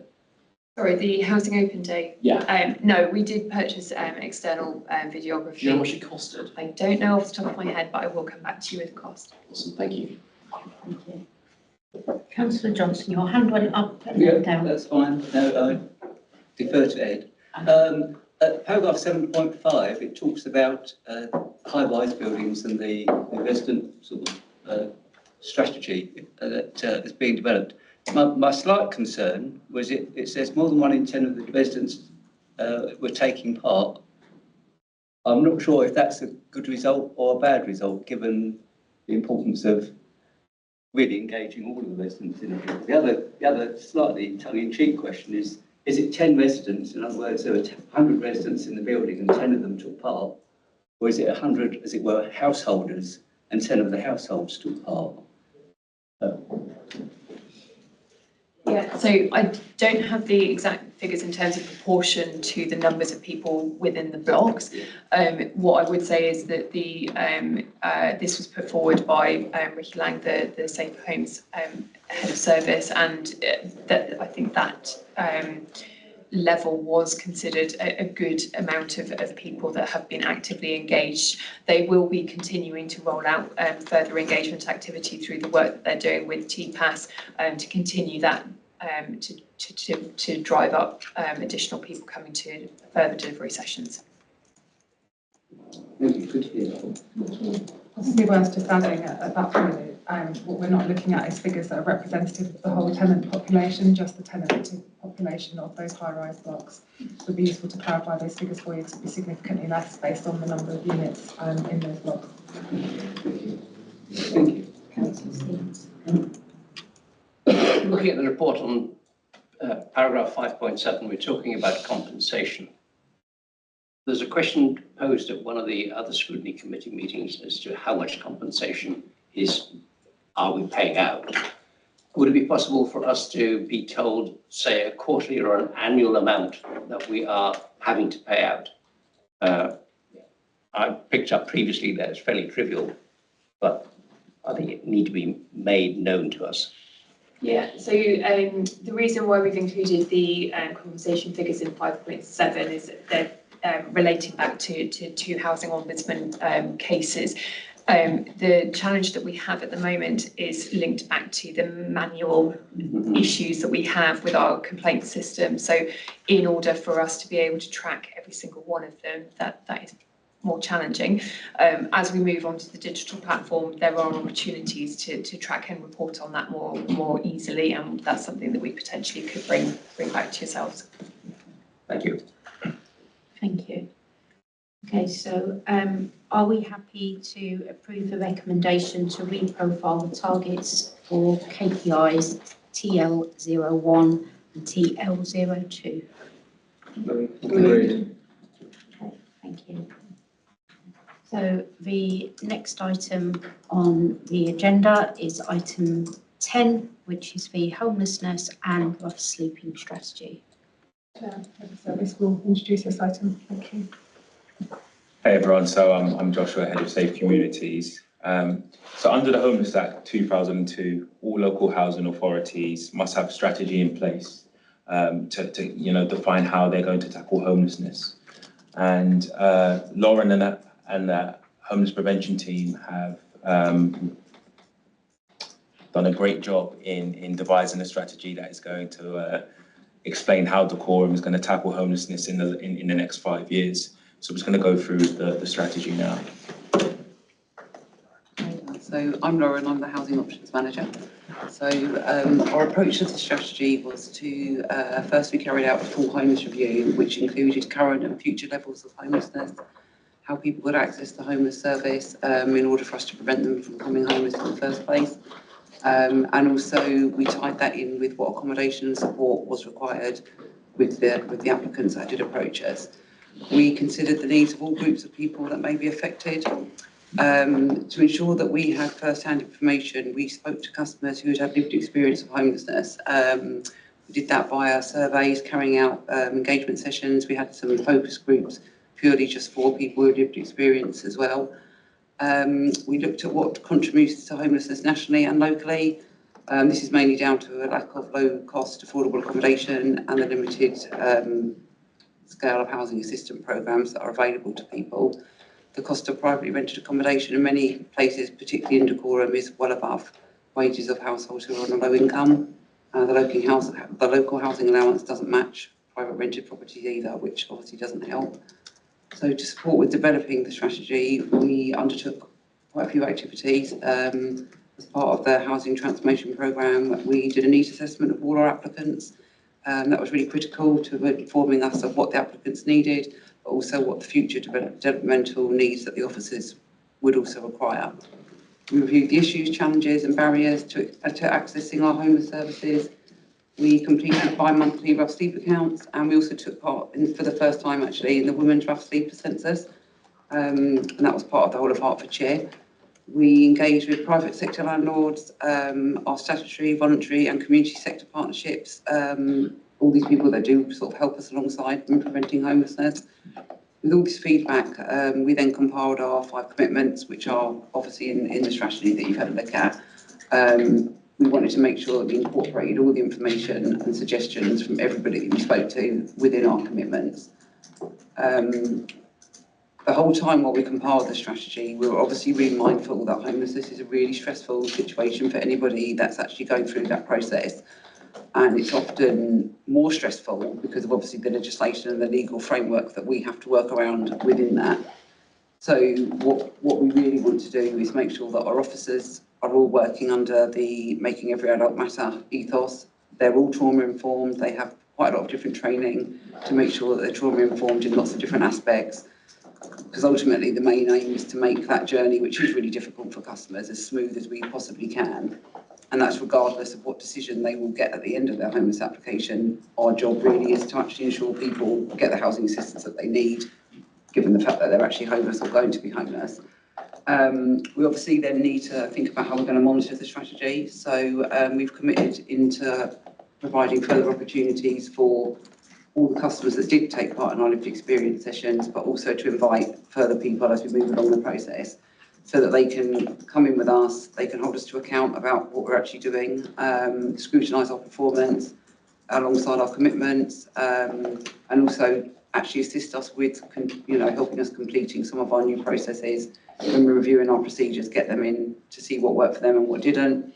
Speaker 10: Sorry, the Housing Open Day?
Speaker 7: Yeah.
Speaker 10: No, we did purchase external videography.
Speaker 7: Do you know how much it costed?
Speaker 10: I don't know off the top of my head, but I will come back to you with the cost.
Speaker 7: Awesome, thank you.
Speaker 4: Thank you. Councillor Johnson, your hand went up and
Speaker 12: Yeah,
Speaker 4: then down.
Speaker 12: that's fine. No, I defer to Ed. At paragraph 7.5, it talks about high-rise buildings and the resident sort of strategy that is being developed. My slight concern was it says more than 1 in 10 of the residents were taking part. I'm not sure if that's a good result or a bad result, given the importance of really engaging all of the residents in it. The other slightly tongue-in-cheek question is it 10 residents? In other words, there were 100 residents in the building and 10 of them took part? Or is it 100, as it were, householders and 10 of the households took part?
Speaker 10: Yeah, so I don't have the exact figures in terms of proportion to the numbers of people within the blocks. What I would say is that this was put forward by Ricky Lang, the Safe Homes head of service, and that I think that level was considered a good amount of people that have been actively engaged. They will be continuing to roll out further engagement activity through the work that they're doing with TPAS to continue that to drive up additional people coming to further delivery sessions.
Speaker 3: Possibly worth just adding at that point, what we're not looking at is figures that are representative of the whole tenant population, just the tenanted population of those high-rise blocks. It would be useful to clarify those figures for you, because it would be significantly less based on the number of units in those blocks.
Speaker 12: Thank you.
Speaker 4: Councillor Stevens.
Speaker 6: Looking at the report on paragraph 5.7, we're talking about compensation. There's a question posed at one of the other scrutiny committee meetings as to how much compensation are we paying out. Would it be possible for us to be told, say, a quarterly or an annual amount that we are having to pay out? I picked up previously that it's fairly trivial, but I think it need to be made known to us.
Speaker 10: Yeah, so the reason why we've included the compensation figures in 5.7 is that they're related back to two housing ombudsman cases. The challenge that we have at the moment is linked back to the manual issues that we have with our complaint system. So in order for us to be able to track every single one of them, that is more challenging. As we move on to the digital platform, there are opportunities to track and report on that more easily, and that's something that we potentially could bring back to yourselves.
Speaker 6: Thank you.
Speaker 4: Thank you. Okay, so are we happy to approve the recommendation to reprofile the targets for KPIs TL01 and TL02?
Speaker 12: Agreed.
Speaker 4: Okay, thank you. So the next item on the agenda is item 10, which is the homelessness and rough sleeping strategy.
Speaker 3: Chair, the service will introduce this item. Thank you.
Speaker 11: Hey everyone, so I'm Joshua, Head of Safe Communities. So under the Homeless Act 2002, all local housing authorities must have a strategy in place to define how they're going to tackle homelessness. And Lauren and the homeless prevention team have done a great job in devising a strategy that is going to explain how Decorum is going to tackle homelessness in the next 5 years. So I'm just going to go through the strategy now.
Speaker 13: So I'm Laura and I'm the Housing Options Manager. So our approach to the strategy was to first we carried out a full homeless review, which included current and future levels of homelessness, how people would access the homeless service in order for us to prevent them from becoming homeless in the first place. And also we tied that in with what accommodation and support was required with the applicants that did approach us. We considered the needs of all groups of people that may be affected. To ensure that we had first-hand information, we spoke to customers who had had lived experience of homelessness. We did that via surveys, carrying out engagement sessions. We had some focus groups purely just for people who had lived experience as well. We looked at what contributes to homelessness nationally and locally. This is mainly down to a lack of low-cost affordable accommodation and the limited scale of housing assistance programmes that are available to people. The cost of privately rented accommodation in many places, particularly in decorum, is well above wages of households who are on a low income. The local housing allowance doesn't match private rented properties either, which obviously doesn't help. So to support with developing the strategy, we undertook quite a few activities. As part of the housing transformation programme, we did a needs assessment of all our applicants. That was really critical to informing us of what the applicants needed, but also what the future developmental needs that the officers would also require. We reviewed the issues, challenges and barriers to accessing our homeless services. We completed bi-monthly rough sleep accounts, and we also took part for the first time actually in the Women's Rough Sleeper Census, and that was part of the whole of Hertfordshire. We engaged with private sector landlords, our statutory, voluntary and community sector partnerships, all these people that do sort of help us alongside in preventing homelessness. With all this feedback, we then compiled our 5 commitments, which are obviously in the strategy that you've had a look at. We wanted to make sure that we incorporated all the information and suggestions from everybody that we spoke to within our commitments. The whole time while we compiled the strategy, we were obviously really mindful that homelessness is a really stressful situation for anybody that's actually going through that process. And it's often more stressful because of obviously the legislation and the legal framework that we have to work around within that. So what we really want to do is make sure that our officers are all working under the Making Every Adult Matter ethos. They're all trauma informed. They have quite a lot of different training to make sure that they're trauma informed in lots of different aspects. Because ultimately the main aim is to make that journey, which is really difficult for customers, as smooth as we possibly can. And that's regardless of what decision they will get at the end of their homeless application. Our job really is to actually ensure people get the housing assistance that they need, given the fact that they're actually homeless or going to be homeless. We obviously then need to think about how we're going to monitor the strategy. So we've committed into providing further opportunities for all the customers that did take part in our lived experience sessions, but also to invite further people as we move along the process, so that they can come in with us, they can hold us to account about what we're actually doing, scrutinise our performance alongside our commitments, and also actually assist us with, helping us completing some of our new processes when we're reviewing our procedures, get them in to see what worked for them and what didn't.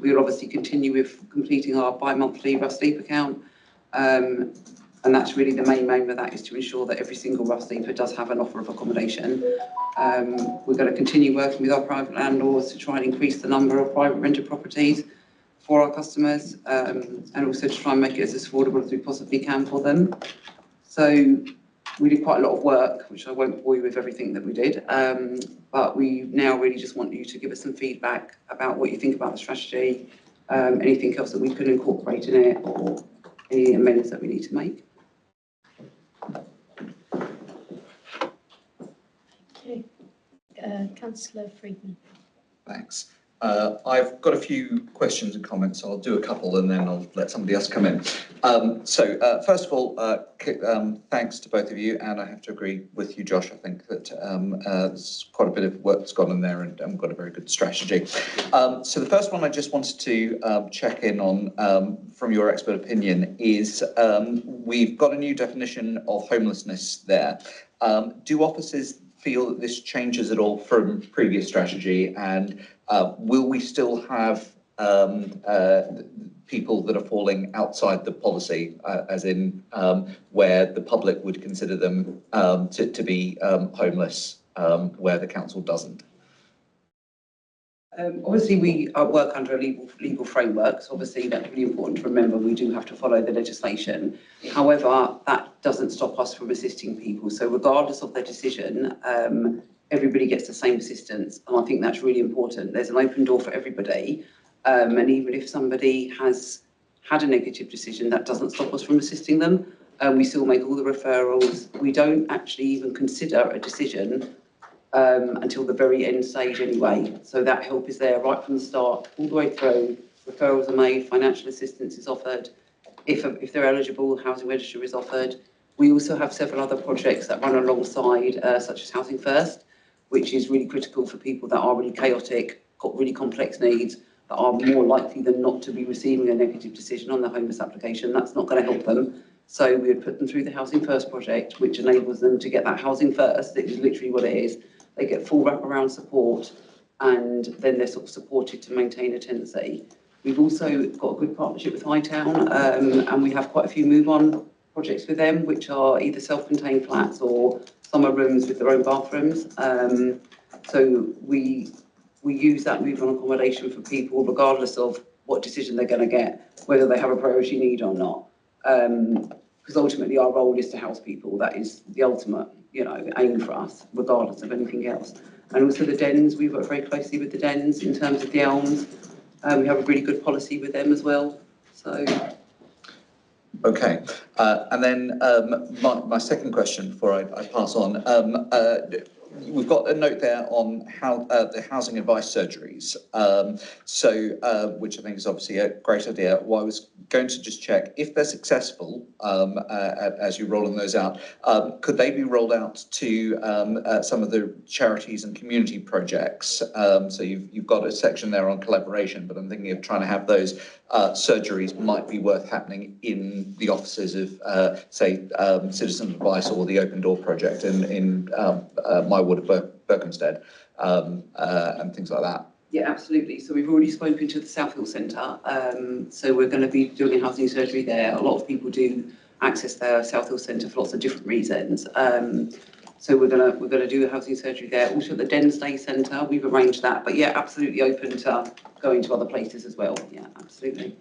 Speaker 13: We will obviously continue with completing our bi-monthly rough sleep account, and that's really the main aim of that, is to ensure that every single rough sleeper does have an offer of accommodation. We're going to continue working with our private landlords to try and increase the number of private rented properties for our customers, and also to try and make it as affordable as we possibly can for them. So we did quite a lot of work, which I won't bore you with everything that we did, but we now really just want you to give us some feedback about what you think about the strategy, anything else that we could incorporate in it, or any amendments that we need to make.
Speaker 4: Okay. Councillor Freedman.
Speaker 8: Thanks. I've got a few questions and comments. So I'll do a couple and then I'll let somebody else come in. First of all, thanks to both of you, and I have to agree with you, Josh. I think that there's quite a bit of work that's gone in there, and we've got a very good strategy. So the first one I just wanted to check in on from your expert opinion is we've got a new definition of homelessness there. Do officers feel that this changes at all from previous strategy, and will we still have people that are falling outside the policy, as in where the public would consider them to be homeless, where the council doesn't?
Speaker 13: Obviously, we work under a legal framework, so obviously that's really important to remember. We do have to follow the legislation. However, that doesn't stop us from assisting people. So regardless of their decision, everybody gets the same assistance, and I think that's really important. There's an open door for everybody, and even if somebody has had a negative decision, that doesn't stop us from assisting them. We still make all the referrals. We don't actually even consider a decision until the very end stage anyway. So that help is there right from the start, all the way through. Referrals are made, financial assistance is offered. If they're eligible, housing register is offered. We also have several other projects that run alongside, such as Housing First, which is really critical for people that are really chaotic, got really complex needs, that are more likely than not to be receiving a negative decision on their homeless application. That's not going to help them. So we would put them through the Housing First project, which enables them to get that housing first. It is literally what it is. They get full wraparound support, and then they're sort of supported to maintain a tenancy. We've also got a good partnership with Hightown, and we have quite a few move-on projects with them, which are either self-contained flats or summer rooms with their own bathrooms. So we use that move-on accommodation for people, regardless of what decision they're going to get, whether they have a priority need or not. Because ultimately our role is to house people. That is the ultimate, aim for us, regardless of anything else. And also the dens, we work very closely with the dens in terms of the elms. We have a really good policy with them as well. So.
Speaker 8: Okay, and then my second question before I pass on. We've got a note there on how the housing advice surgeries, which I think is obviously a great idea. Well, I was going to just check if they're successful as you rolling those out. Could they be rolled out to some of the charities and community projects? So you've got a section there on collaboration, but I'm thinking of trying to have those surgeries might be worth happening in the offices of, say, Citizen Advice or the Open Door Project in my ward of Berkhamsted, and things like that.
Speaker 13: Yeah, absolutely. So we've already spoken to the South Hill Centre. So we're going to be doing a housing surgery there. A lot of people do access their South Hill Centre for lots of different reasons. So we're gonna do a housing surgery there. Also at the Densday Centre, we've arranged that. But yeah, absolutely open to going to other places as well. Yeah, absolutely.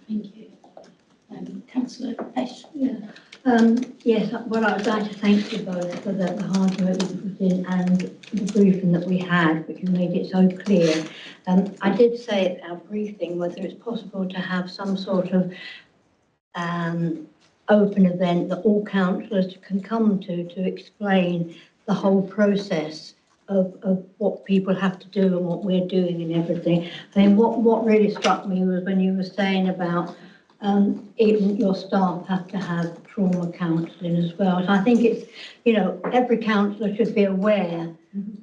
Speaker 14: Thank you. Councillor Pesh. Yes, well, I'd like to thank you both for the hard work you put in and the briefing that we had, which made it so clear. I did say at our briefing whether it's possible to have some sort of open event that all councillors can come to explain the whole process of what people have to do and what we're doing and everything. I mean, what really struck me was when you were saying about even your staff have to have trauma counselling as well. So I think it's, every councillor should be aware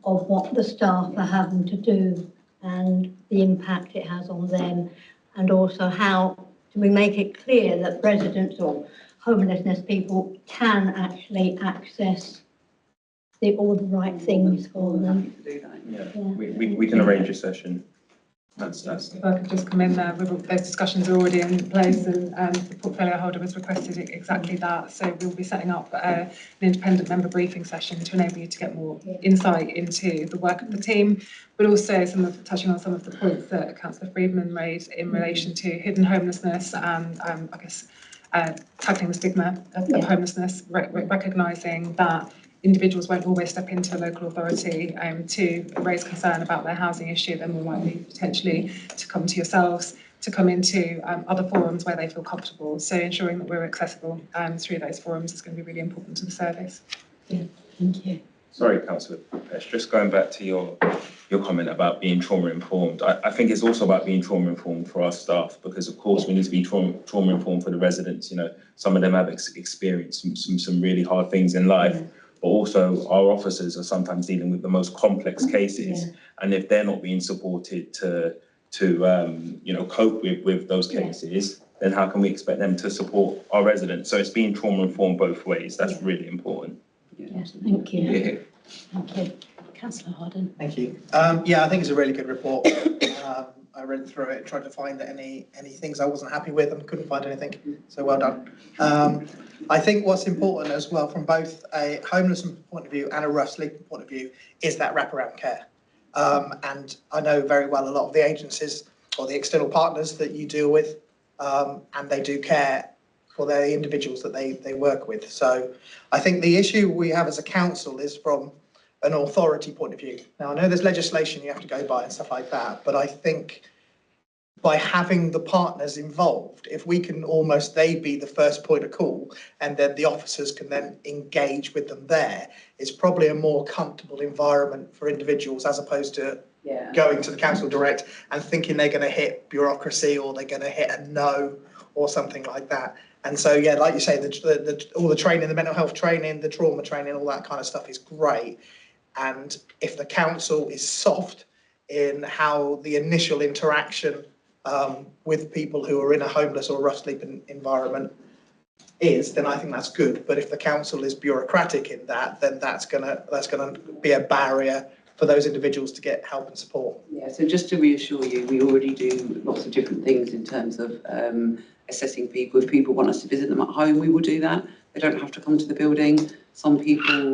Speaker 14: of what the staff are having to do and the impact it has on them, and also how do we make it clear that residents or homelessness people can actually access all the right things for them.
Speaker 11: Yeah. We can arrange a session. That's.
Speaker 3: If I could just come in there, those discussions are already in place, and the portfolio holder has requested exactly that. So we'll be setting up an independent member briefing session to enable you to get more insight into the work of the team, but also touching on some of the points that Councillor Freedman made in relation to hidden homelessness and I guess tackling the stigma of homelessness, recognising that individuals won't always step into a local authority to raise concern about their housing issue. They're more likely potentially to come to yourselves, to come into other forums where they feel comfortable. So ensuring that we're accessible through those forums is going to be really important to the service.
Speaker 14: Yeah, thank you.
Speaker 11: Sorry, Councillor Pesh, just going back to your comment about being trauma informed. I think it's also about being trauma informed for our staff, because of course we need to be trauma informed for the residents. Some of them have experienced some really hard things in life. But also our officers are sometimes dealing with the most complex cases, and if they're not being supported to cope with those cases, then how can we expect them to support our residents? So it's being trauma informed both ways. That's really important.
Speaker 14: Yes, thank you.
Speaker 8: Yeah.
Speaker 14: Thank you. Councillor Harden.
Speaker 2: Thank you. I think it's a really good report. I read through it, tried to find any things I wasn't happy with and couldn't find anything. So well done. I think what's important as well from both a homeless point of view and a rough sleeping point of view is that wraparound care. And I know very well a lot of the agencies or the external partners that you deal with, and they do care for the individuals that they work with. So I think the issue we have as a council is from an authority point of view. Now, I know there's legislation you have to go by and stuff like that, but I think by having the partners involved, if we can almost, they be the first point of call, and then the officers can then engage with them there, it's probably a more comfortable environment for individuals as opposed to going to the council direct and thinking they're going to hit bureaucracy or they're going to hit a no or something like that. And so, yeah, like you say, all the training, the mental health training, the trauma training, all that kind of stuff is great. And if the council is soft in how the initial interaction with people who are in a homeless or rough sleeping environment is, then I think that's good. But if the council is bureaucratic in that, then that's gonna be a barrier for those individuals to get help and support.
Speaker 13: Yeah, so just to reassure you, we already do lots of different things in terms of assessing people. If people want us to visit them at home, we will do that. They don't have to come to the building. Some people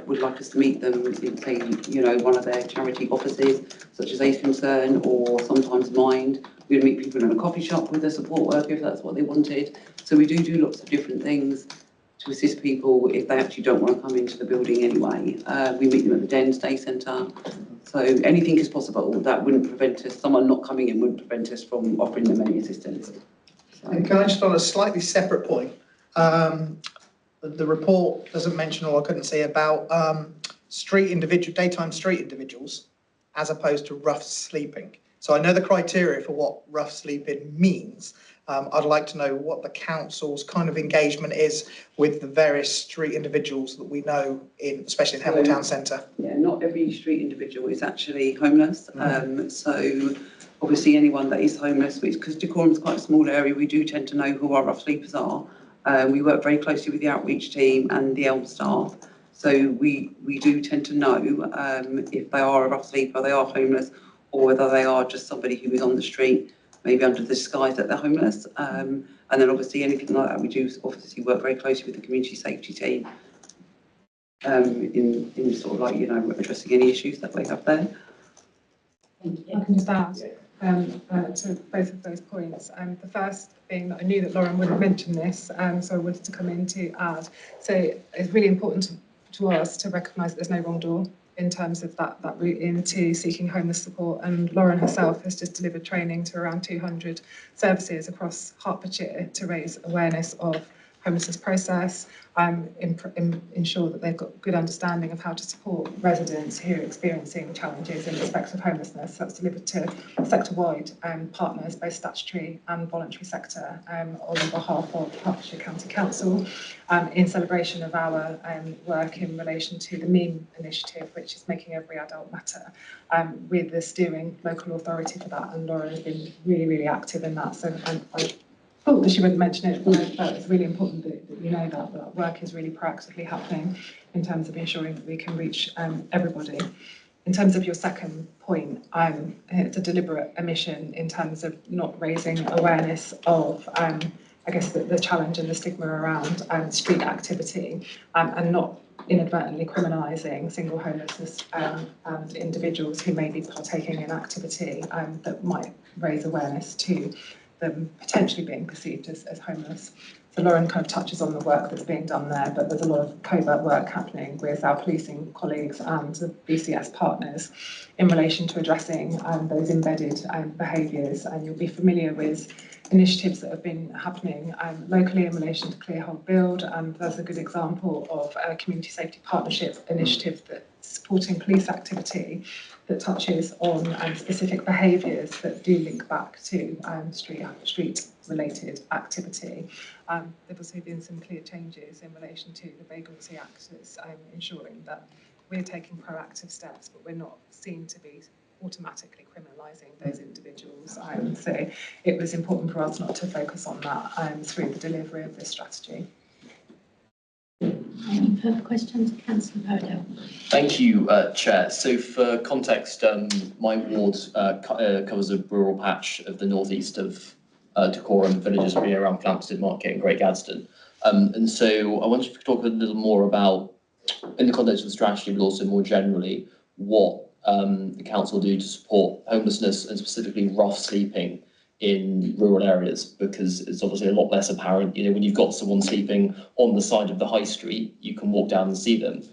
Speaker 13: would like us to meet them in, say, you know, one of their charity offices, such as Ace Concern or sometimes Mind. We'd meet people in a coffee shop with a support worker if that's what they wanted. So we do lots of different things to assist people if they actually don't want to come into the building anyway. We meet them at the Dens Day Centre. So anything is possible. That wouldn't prevent us, someone not coming in wouldn't prevent us from offering them any assistance. So.
Speaker 2: And can I just on a slightly separate point, the report doesn't mention, or I couldn't see, about daytime street individuals as opposed to rough sleeping. So I know the criteria for what rough sleeping means. I'd like to know what the council's kind of engagement is with the various street individuals that we know in, especially in Hemel Town Centre.
Speaker 13: Yeah, not every street individual is actually homeless. So obviously anyone that is homeless, because Decorum's quite a small area, we do tend to know who our rough sleepers are. We work very closely with the outreach team and the ELM staff. So we do tend to know if they are a rough sleeper, they are homeless, or whether they are just somebody who is on the street, maybe under the disguise that they're homeless. And then obviously anything like that, we do obviously work very closely with the community safety team in sort of like, you know, addressing any issues that they have there.
Speaker 3: Thank you. I can just add to both of those points. The first being that I knew that Lauren wouldn't mention this, so I wanted to come in to add. So it's really important to us to recognise that there's no wrong door in terms of that route into seeking homeless support. And Lauren herself has just delivered training to around 200 services across Hertfordshire to raise awareness of homelessness process, ensure that they've got good understanding of how to support residents who are experiencing challenges in respect of homelessness. That's delivered to sector-wide partners, both statutory and voluntary sector, on behalf of Hertfordshire County Council, in celebration of our work in relation to the MEME initiative, which is Making Every Adult Matter, with the steering local authority for that. And Laura has been really, really active in that. So I thought that she wouldn't mention it, but it's really important that you know that work is really proactively happening in terms of ensuring that we can reach everybody. In terms of your second point, it's a deliberate omission in terms of not raising awareness of, I guess, the challenge and the stigma around street activity, and not inadvertently criminalising single homelessness and individuals who may be partaking in activity that might raise awareness to them potentially being perceived as homeless. So Lauren kind of touches on the work that's being done there, but there's a lot of covert work happening with our policing colleagues and the BCS partners in relation to addressing those embedded behaviours. And you'll be familiar with initiatives that have been happening locally in relation to Clear Hold Build, and there's a good example of a community safety partnership initiative that's supporting police activity that touches on specific behaviours that do link back to street-related activity. There has been some clear changes in relation to the Vagrancy Act that's ensuring that we're taking proactive steps, but we're not seen to be automatically criminalising those individuals. So it was important for us not to focus on that through the delivery of this strategy.
Speaker 4: Any further questions? Councillor Powdell.
Speaker 7: Thank you, Chair. So for context, my ward covers a rural patch of the northeast of Dacorum, villages around Flampstead Market and Great Gadsden. And so I wanted to talk a little more about, in the context of the strategy, but also more generally, what the council do to support homelessness and specifically rough sleeping in rural areas? Because it's obviously a lot less apparent. You know, when you've got someone sleeping on the side of the high street, you can walk down and see them.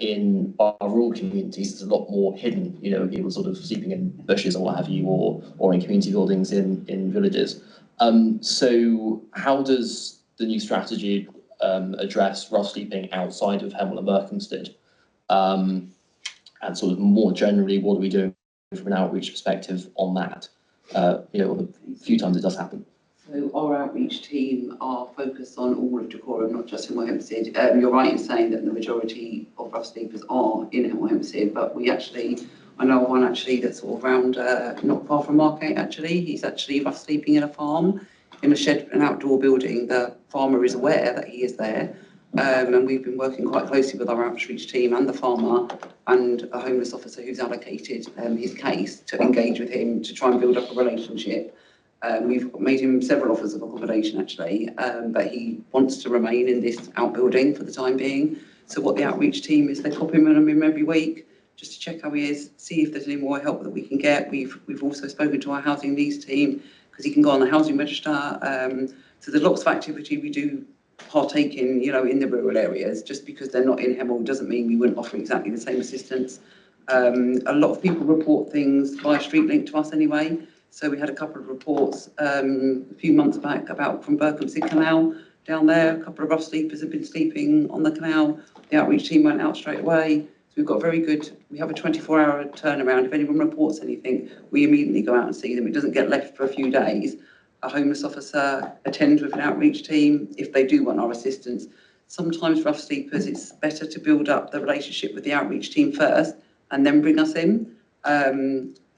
Speaker 7: In our rural communities, it's a lot more hidden. You know, people sort of sleeping in bushes or what have you, or in community buildings in villages. So how does the new strategy address rough sleeping outside of Hemel and Berkhamsted? And sort of more generally, what are we doing from an outreach perspective on that? You know, a few times it does happen.
Speaker 13: So our outreach team are focused on all of Dacorum, not just in Hempstead. You're right in saying that the majority of rough sleepers are in Hempstead, but we actually, I know one actually that's sort of around, not far from Margate actually. He's actually rough sleeping in a farm, in a shed, an outdoor building. The farmer is aware that he is there. And we've been working quite closely with our outreach team and the farmer and a homeless officer who's allocated his case to engage with him to try and build up a relationship. We've made him several offers of accommodation actually, but he wants to remain in this outbuilding for the time being. So what the outreach team is, they pop him in him every week just to check how he is, see if there's any more help that we can get. We've also spoken to our housing needs team because he can go on the housing register. So there's lots of activity we do partake in, you know, in the rural areas. Just because they're not in Hemel doesn't mean we wouldn't offer exactly the same assistance. A lot of people report things via StreetLink to us anyway. So we had a couple of reports a few months back about from Berkhamsted Canal down there. A couple of rough sleepers have been sleeping on the canal. The outreach team went out straight away. So we've got very good, we have a 24-hour turnaround. If anyone reports anything, we immediately go out and see them. It doesn't get left for a few days. A homeless officer attends with an outreach team if they do want our assistance. Sometimes rough sleepers, it's better to build up the relationship with the outreach team first and then bring us in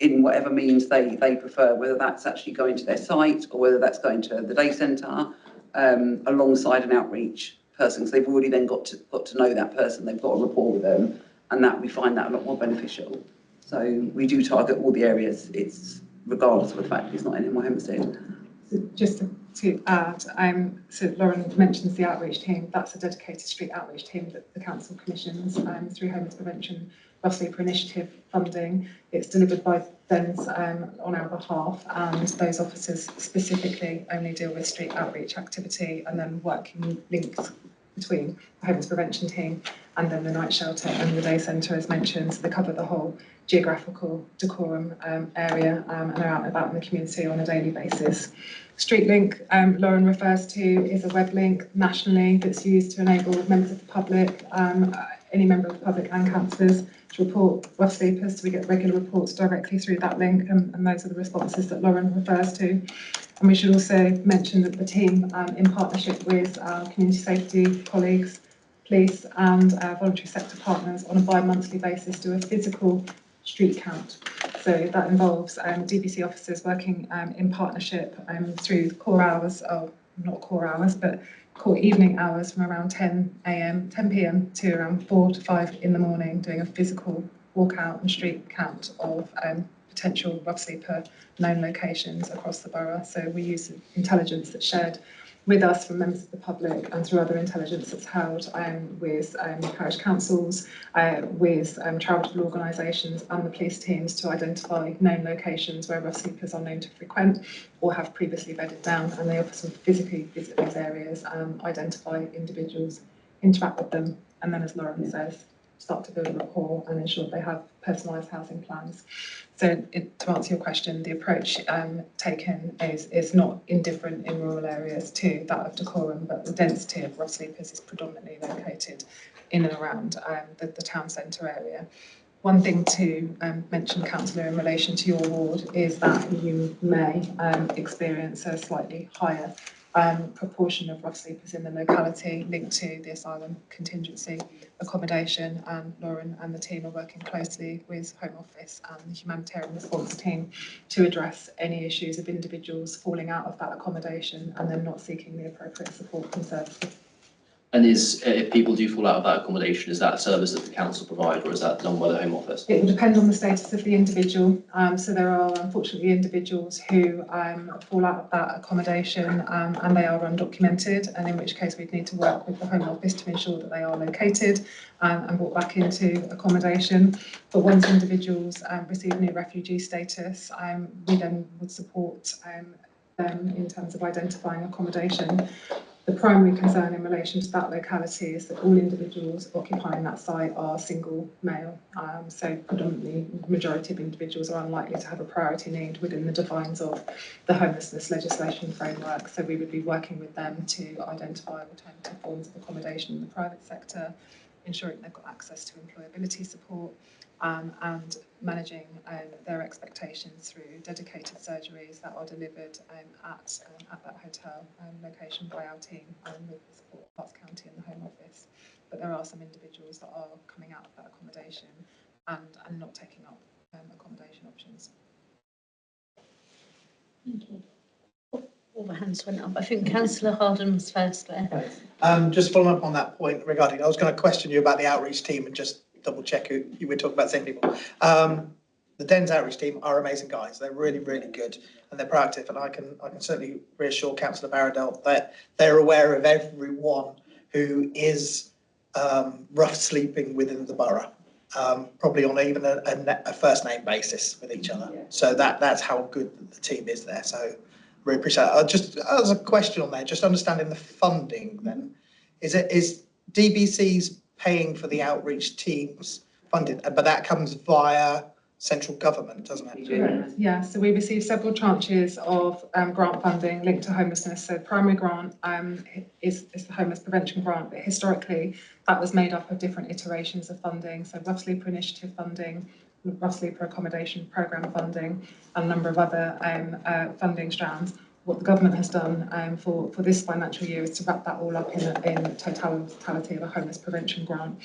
Speaker 13: whatever means they prefer, whether that's actually going to their site or whether that's going to the day centre alongside an outreach person, because they've already then got to know that person, they've got a rapport with them, and that we find that a lot more beneficial. So we do target all the areas, it's regardless of the fact it's not in my Hempstead.
Speaker 3: Just to add, so Lauren mentions the outreach team. That's a dedicated street outreach team that the council commissions through Homeless Prevention Rough Sleeper Initiative funding. It's delivered by Dens on our behalf, and those officers specifically only deal with street outreach activity and then working links between the Homeless Prevention team and then the night shelter and the day centre as mentioned. So they cover the whole geographical Dacorum area and are out and about in the community on a daily basis. StreetLink, Lauren refers to, is a web link nationally that's used to enable members of the public, any member of the public and councillors to report rough sleepers. So we get regular reports directly through that link, and those are the responses that Lauren refers to. And we should also mention that the team, in partnership with our community safety colleagues, police and voluntary sector partners on a bi-monthly basis do a physical street count. So that involves DBC officers working in partnership through core hours, not core hours, but core evening hours from around 10 p.m. to around 4 to 5 in the morning, doing a physical walkout and street count of potential rough sleeper known locations across the borough. So we use intelligence that's shared with us from members of the public and through other intelligence that's held with parish councils, with charitable organisations and the police teams to identify known locations where rough sleepers are known to frequent or have previously bedded down, and they often physically visit those areas, identify individuals, interact with them, and then, as Lauren says, start to build a rapport and ensure they have personalised housing plans. So to answer your question, the approach taken is not indifferent in rural areas to that of Dacorum, but the density of rough sleepers is predominantly located in and around the town centre area. One thing to mention, councillor, in relation to your ward is that you may experience a slightly higher proportion of rough sleepers in the locality linked to the asylum contingency accommodation, and Lauren and the team are working closely with Home Office and the humanitarian response team to address any issues of individuals falling out of that accommodation and then not seeking the appropriate support and services.
Speaker 7: And if people do fall out of that accommodation, is that a service that the council provide, or is that done by the Home Office?
Speaker 3: It will depend on the status of the individual. So there are unfortunately individuals who fall out of that accommodation and they are undocumented, and in which case we'd need to work with the Home Office to ensure that they are located and brought back into accommodation. But once individuals receive new refugee status, we then would support them in terms of identifying accommodation. The primary concern in relation to that locality is that all individuals occupying that site are single male. So predominantly, the majority of individuals are unlikely to have a priority need within the defines of the homelessness legislation framework. So we would be working with them to identify alternative forms of accommodation in the private sector, ensuring they've got access to employability support, and managing their expectations through dedicated surgeries that are delivered at that hotel location by our team with the support of Parts County and the Home Office. But there are some individuals that are coming out of that accommodation and not taking up accommodation options.
Speaker 14: Thank you. All the hands went up. I think Councillor Harden was first there.
Speaker 2: Just following up on that point regarding, I was going to question you about the outreach team and just double check who you were talking about, the same people. The DENS outreach team are amazing guys. They're really, really good and they're proactive. And I can certainly reassure Councillor Baradell that they're aware of everyone who is rough sleeping within the borough, probably on even a first name basis with each other. So that's how good the team is there. So really appreciate it. Just as a question on there, just understanding the funding then, is DBC's paying for the outreach teams funded, but that comes via central government, doesn't it?
Speaker 3: Correct. Yeah, so we received several tranches of grant funding linked to homelessness. So primary grant is the homeless prevention grant, but historically that was made up of different iterations of funding. So rough sleeper initiative funding, rough sleeper accommodation programme funding, and a number of other funding strands. What the government has done for this financial year is to wrap that all up in totality of a homeless prevention grant.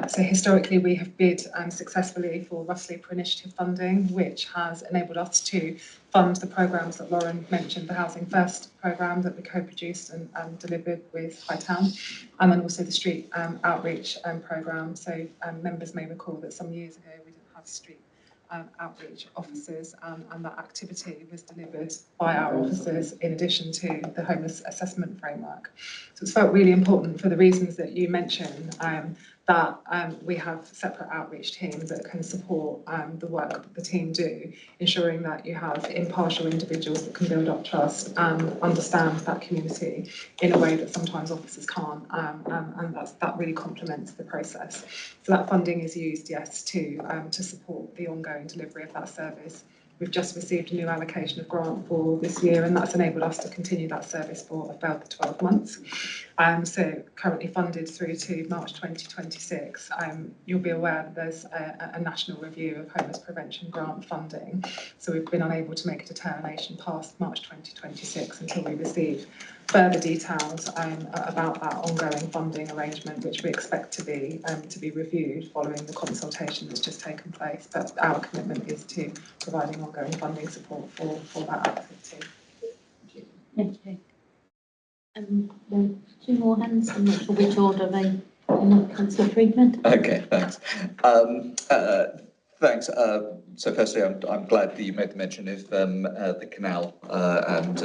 Speaker 3: So historically we have bid successfully for rough sleeper initiative funding, which has enabled us to fund the programmes that Lauren mentioned, the Housing First programme that we co-produced and delivered with Hightown, and then also the street outreach programme. So members may recall that some years ago we didn't have street outreach officers, and that activity was delivered by our officers in addition to the homeless assessment framework. So it's felt really important for the reasons that you mentioned, that we have separate outreach teams that can support the work that the team do, ensuring that you have impartial individuals that can build up trust and understand that community in a way that sometimes officers can't, and that really complements the process. So that funding is used, yes, to support the ongoing delivery of that service. We've just received a new allocation of grant for this year, and that's enabled us to continue that service for a further 12 months. So currently funded through to March 2026. You'll be aware that there's a national review of homeless prevention grant funding. So we've been unable to make a determination past March 2026 until we receive further details about that ongoing funding arrangement, which we expect to be reviewed following the consultation that's just taken place. But our commitment is to providing ongoing funding support for that activity.
Speaker 14: Thank you. There's two more hands. I'm not sure which order they. Councillor Friedman.
Speaker 8: Okay, thanks. Thanks. So firstly, I'm glad that you made the mention of the canal, and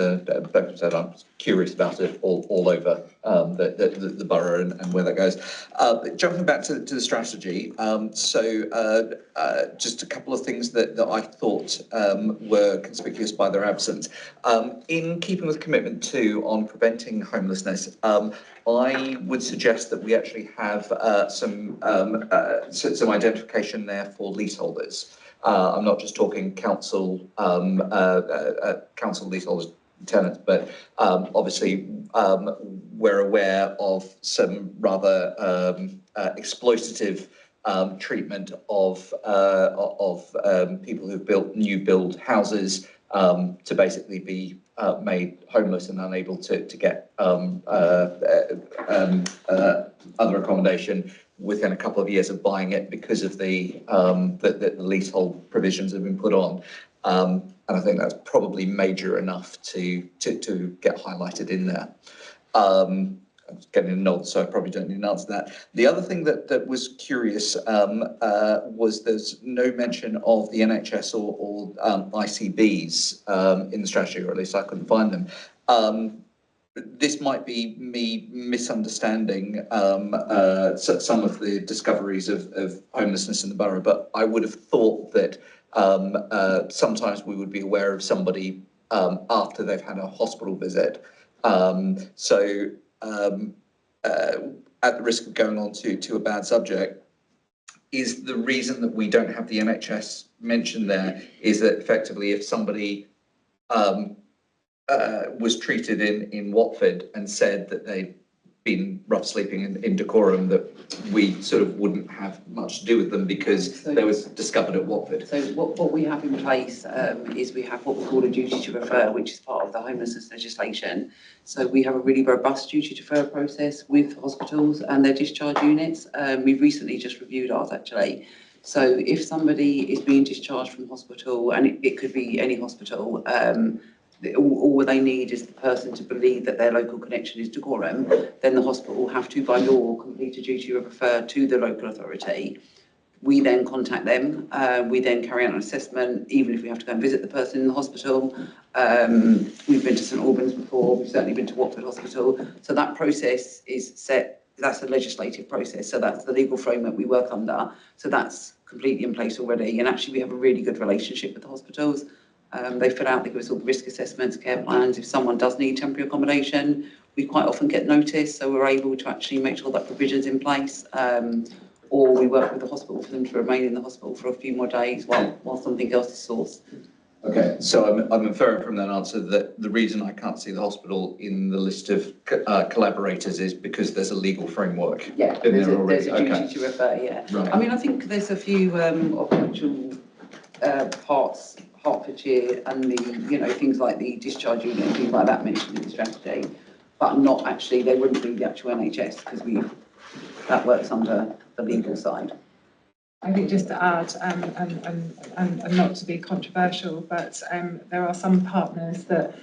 Speaker 8: both said I'm curious about it all over the borough and where that goes. Jumping back to the strategy, just a couple of things that I thought were conspicuous by their absence. In keeping with commitment 2 on preventing homelessness, I would suggest that we actually have some identification there for leaseholders. I'm not just talking council leaseholders, tenants, but obviously we're aware of some rather exploitative treatment of people who've built new build houses to basically be made homeless and unable to get other accommodation within a couple of years of buying it because of the leasehold provisions have been put on. And I think that's probably major enough to get highlighted in there. I was getting a nod, so I probably don't need an answer to that. The other thing that was curious was there's no mention of the NHS or ICBs in the strategy, or at least I couldn't find them. This might be me misunderstanding some of the discoveries of homelessness in the borough, but I would have thought that sometimes we would be aware of somebody after they've had a hospital visit. At the risk of going on to a bad subject, is the reason that we don't have the NHS mentioned there is that effectively if somebody was treated in Watford and said that they'd been rough sleeping in decorum, that we sort of wouldn't have much to do with them because they was discovered at Watford.
Speaker 13: So what we have in place is we have what we call a duty to refer, which is part of the homelessness legislation. So we have a really robust duty to refer process with hospitals and their discharge units. We've recently just reviewed ours actually. So if somebody is being discharged from hospital, and it could be any hospital, all they need is the person to believe that their local connection is decorum, then the hospital will have to, by law, complete a duty to refer to the local authority. We then contact them, we then carry out an assessment, even if we have to go and visit the person in the hospital. We've been to St Albans before, we've certainly been to Watford Hospital. So that process is set, that's a legislative process, so that's the legal framework we work under. So that's completely in place already, and actually we have a really good relationship with the hospitals. They fill out, they give us all the risk assessments, care plans. If someone does need temporary accommodation, we quite often get notice, so we're able to actually make sure that provision's in place. Or we work with the hospital for them to remain in the hospital for a few more days while something else is sourced.
Speaker 8: Okay, so I'm inferring from that answer that the reason I can't see the hospital in the list of collaborators is because there's a legal framework.
Speaker 13: Yeah, there's a duty to refer, yeah.
Speaker 8: Right.
Speaker 13: I mean, I think there's a few actual parts, Hertfordshire and the, things like the discharge unit and things like that mentioned in the strategy, but not actually, they wouldn't be the actual NHS because that works under the legal side.
Speaker 3: I think just to add, and not to be controversial, but there are some partners that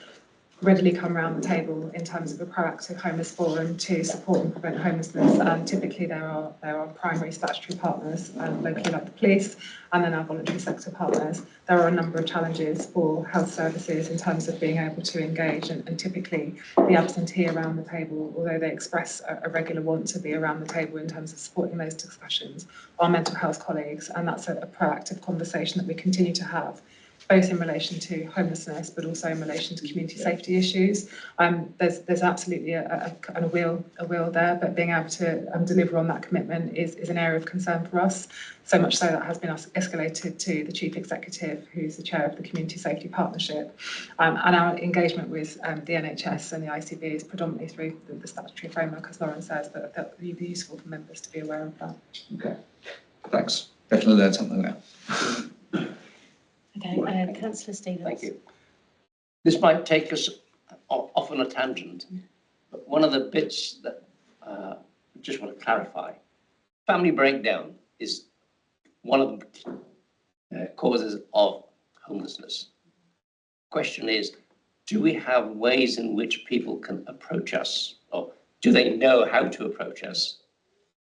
Speaker 3: readily come around the table in terms of a proactive homeless forum to support and prevent homelessness, and typically there are primary statutory partners locally like the police, and then our voluntary sector partners. There are a number of challenges for health services in terms of being able to engage, and typically the absentee around the table, although they express a regular want to be around the table in terms of supporting those discussions, are mental health colleagues, and that's a proactive conversation that we continue to have, both in relation to homelessness, but also in relation to community safety issues. There's absolutely a will there, but being able to deliver on that commitment is an area of concern for us, so much so that has been escalated to the Chief Executive, who's the chair of the Community Safety Partnership. And our engagement with the NHS and the ICB is predominantly through the statutory framework, as Lauren says, but that would be useful for members to be aware of that.
Speaker 8: Okay, thanks. Definitely learned something there.
Speaker 4: Okay, Councillor Stevens.
Speaker 6: Thank you. This might take us off on a tangent, but one of the bits that I just want to clarify, family breakdown is one of the causes of homelessness. Question is, do we have ways in which people can approach us, or do they know how to approach us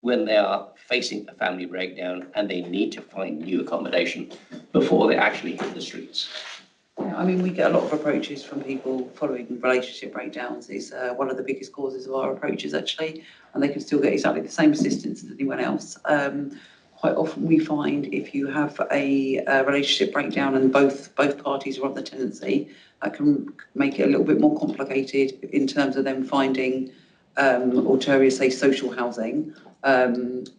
Speaker 6: when they are facing a family breakdown and they need to find new accommodation before they actually hit the streets?
Speaker 13: Yeah, I mean, we get a lot of approaches from people following relationship breakdowns. It's one of the biggest causes of our approaches, actually, and they can still get exactly the same assistance as anyone else. Quite often we find if you have a relationship breakdown and both parties are on the tenancy, that can make it a little bit more complicated in terms of them finding alternative, say, social housing,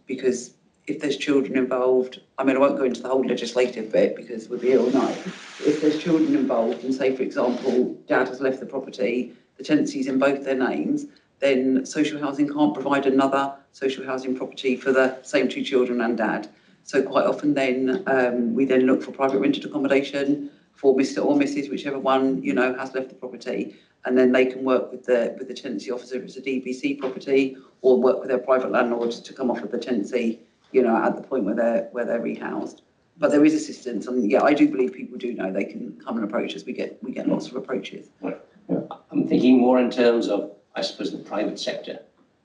Speaker 13: because if there's children involved, I mean, I won't go into the whole legislative bit because we'll be here all night. If there's children involved and say, for example, dad has left the property, the tenancy's in both their names, then social housing can't provide another social housing property for the same two children and dad. So quite often then we then look for private rented accommodation for Mr. or Mrs, whichever one, has left the property. And then they can work with the tenancy officer if it's a DBC property, or work with their private landlords to come off of the tenancy, at the point where they're rehoused. But there is assistance, and yeah, I do believe people do know they can come and approach us. We get lots of approaches.
Speaker 6: I'm thinking more in terms of, I suppose, the private sector.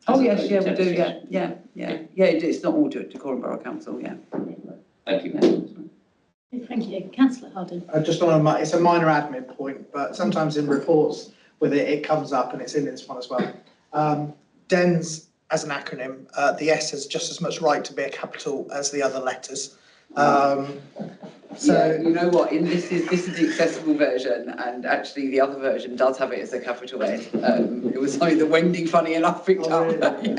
Speaker 13: Oh, yes, yeah, we do, yeah. It's not all Dacorum Borough Council, yeah.
Speaker 6: Thank you.
Speaker 4: Thank you. Councillor Harden.
Speaker 2: Just on a, it's a minor admin point, but sometimes in reports with it comes up, and it's in this one as well. DENS as an acronym, the S has just as much right to be a capital as the other letters.
Speaker 13: So you know what? This is the accessible version, and actually the other version does have it as a capital S. It was something that Wendy, funny enough, picked up.
Speaker 2: Really?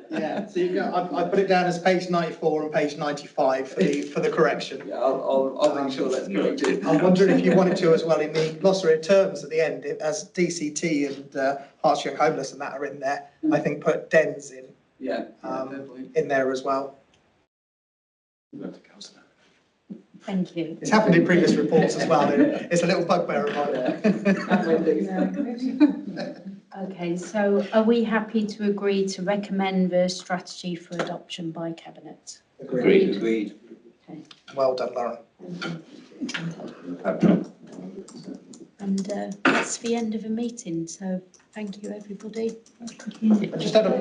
Speaker 2: Yeah. So you go, I put it down as page 94 and page 95 for the correction.
Speaker 13: Yeah, I'll make sure that's corrected.
Speaker 2: I'm wondering if you wanted to as well in the glossary of terms at the end, as DCT and Hearts Young Homeless and that are in there. I think put DENS in.
Speaker 13: Yeah.
Speaker 2: In there as well.
Speaker 4: Thank you.
Speaker 2: It's happened in previous reports as well. It's a little bugbear of mine.
Speaker 4: Okay, so are we happy to agree to recommend the strategy for adoption by Cabinet?
Speaker 12: Agreed.
Speaker 4: Okay.
Speaker 2: Well done, Lauren.
Speaker 4: And that's the end of the meeting, so thank you, everybody.
Speaker 2: I just had a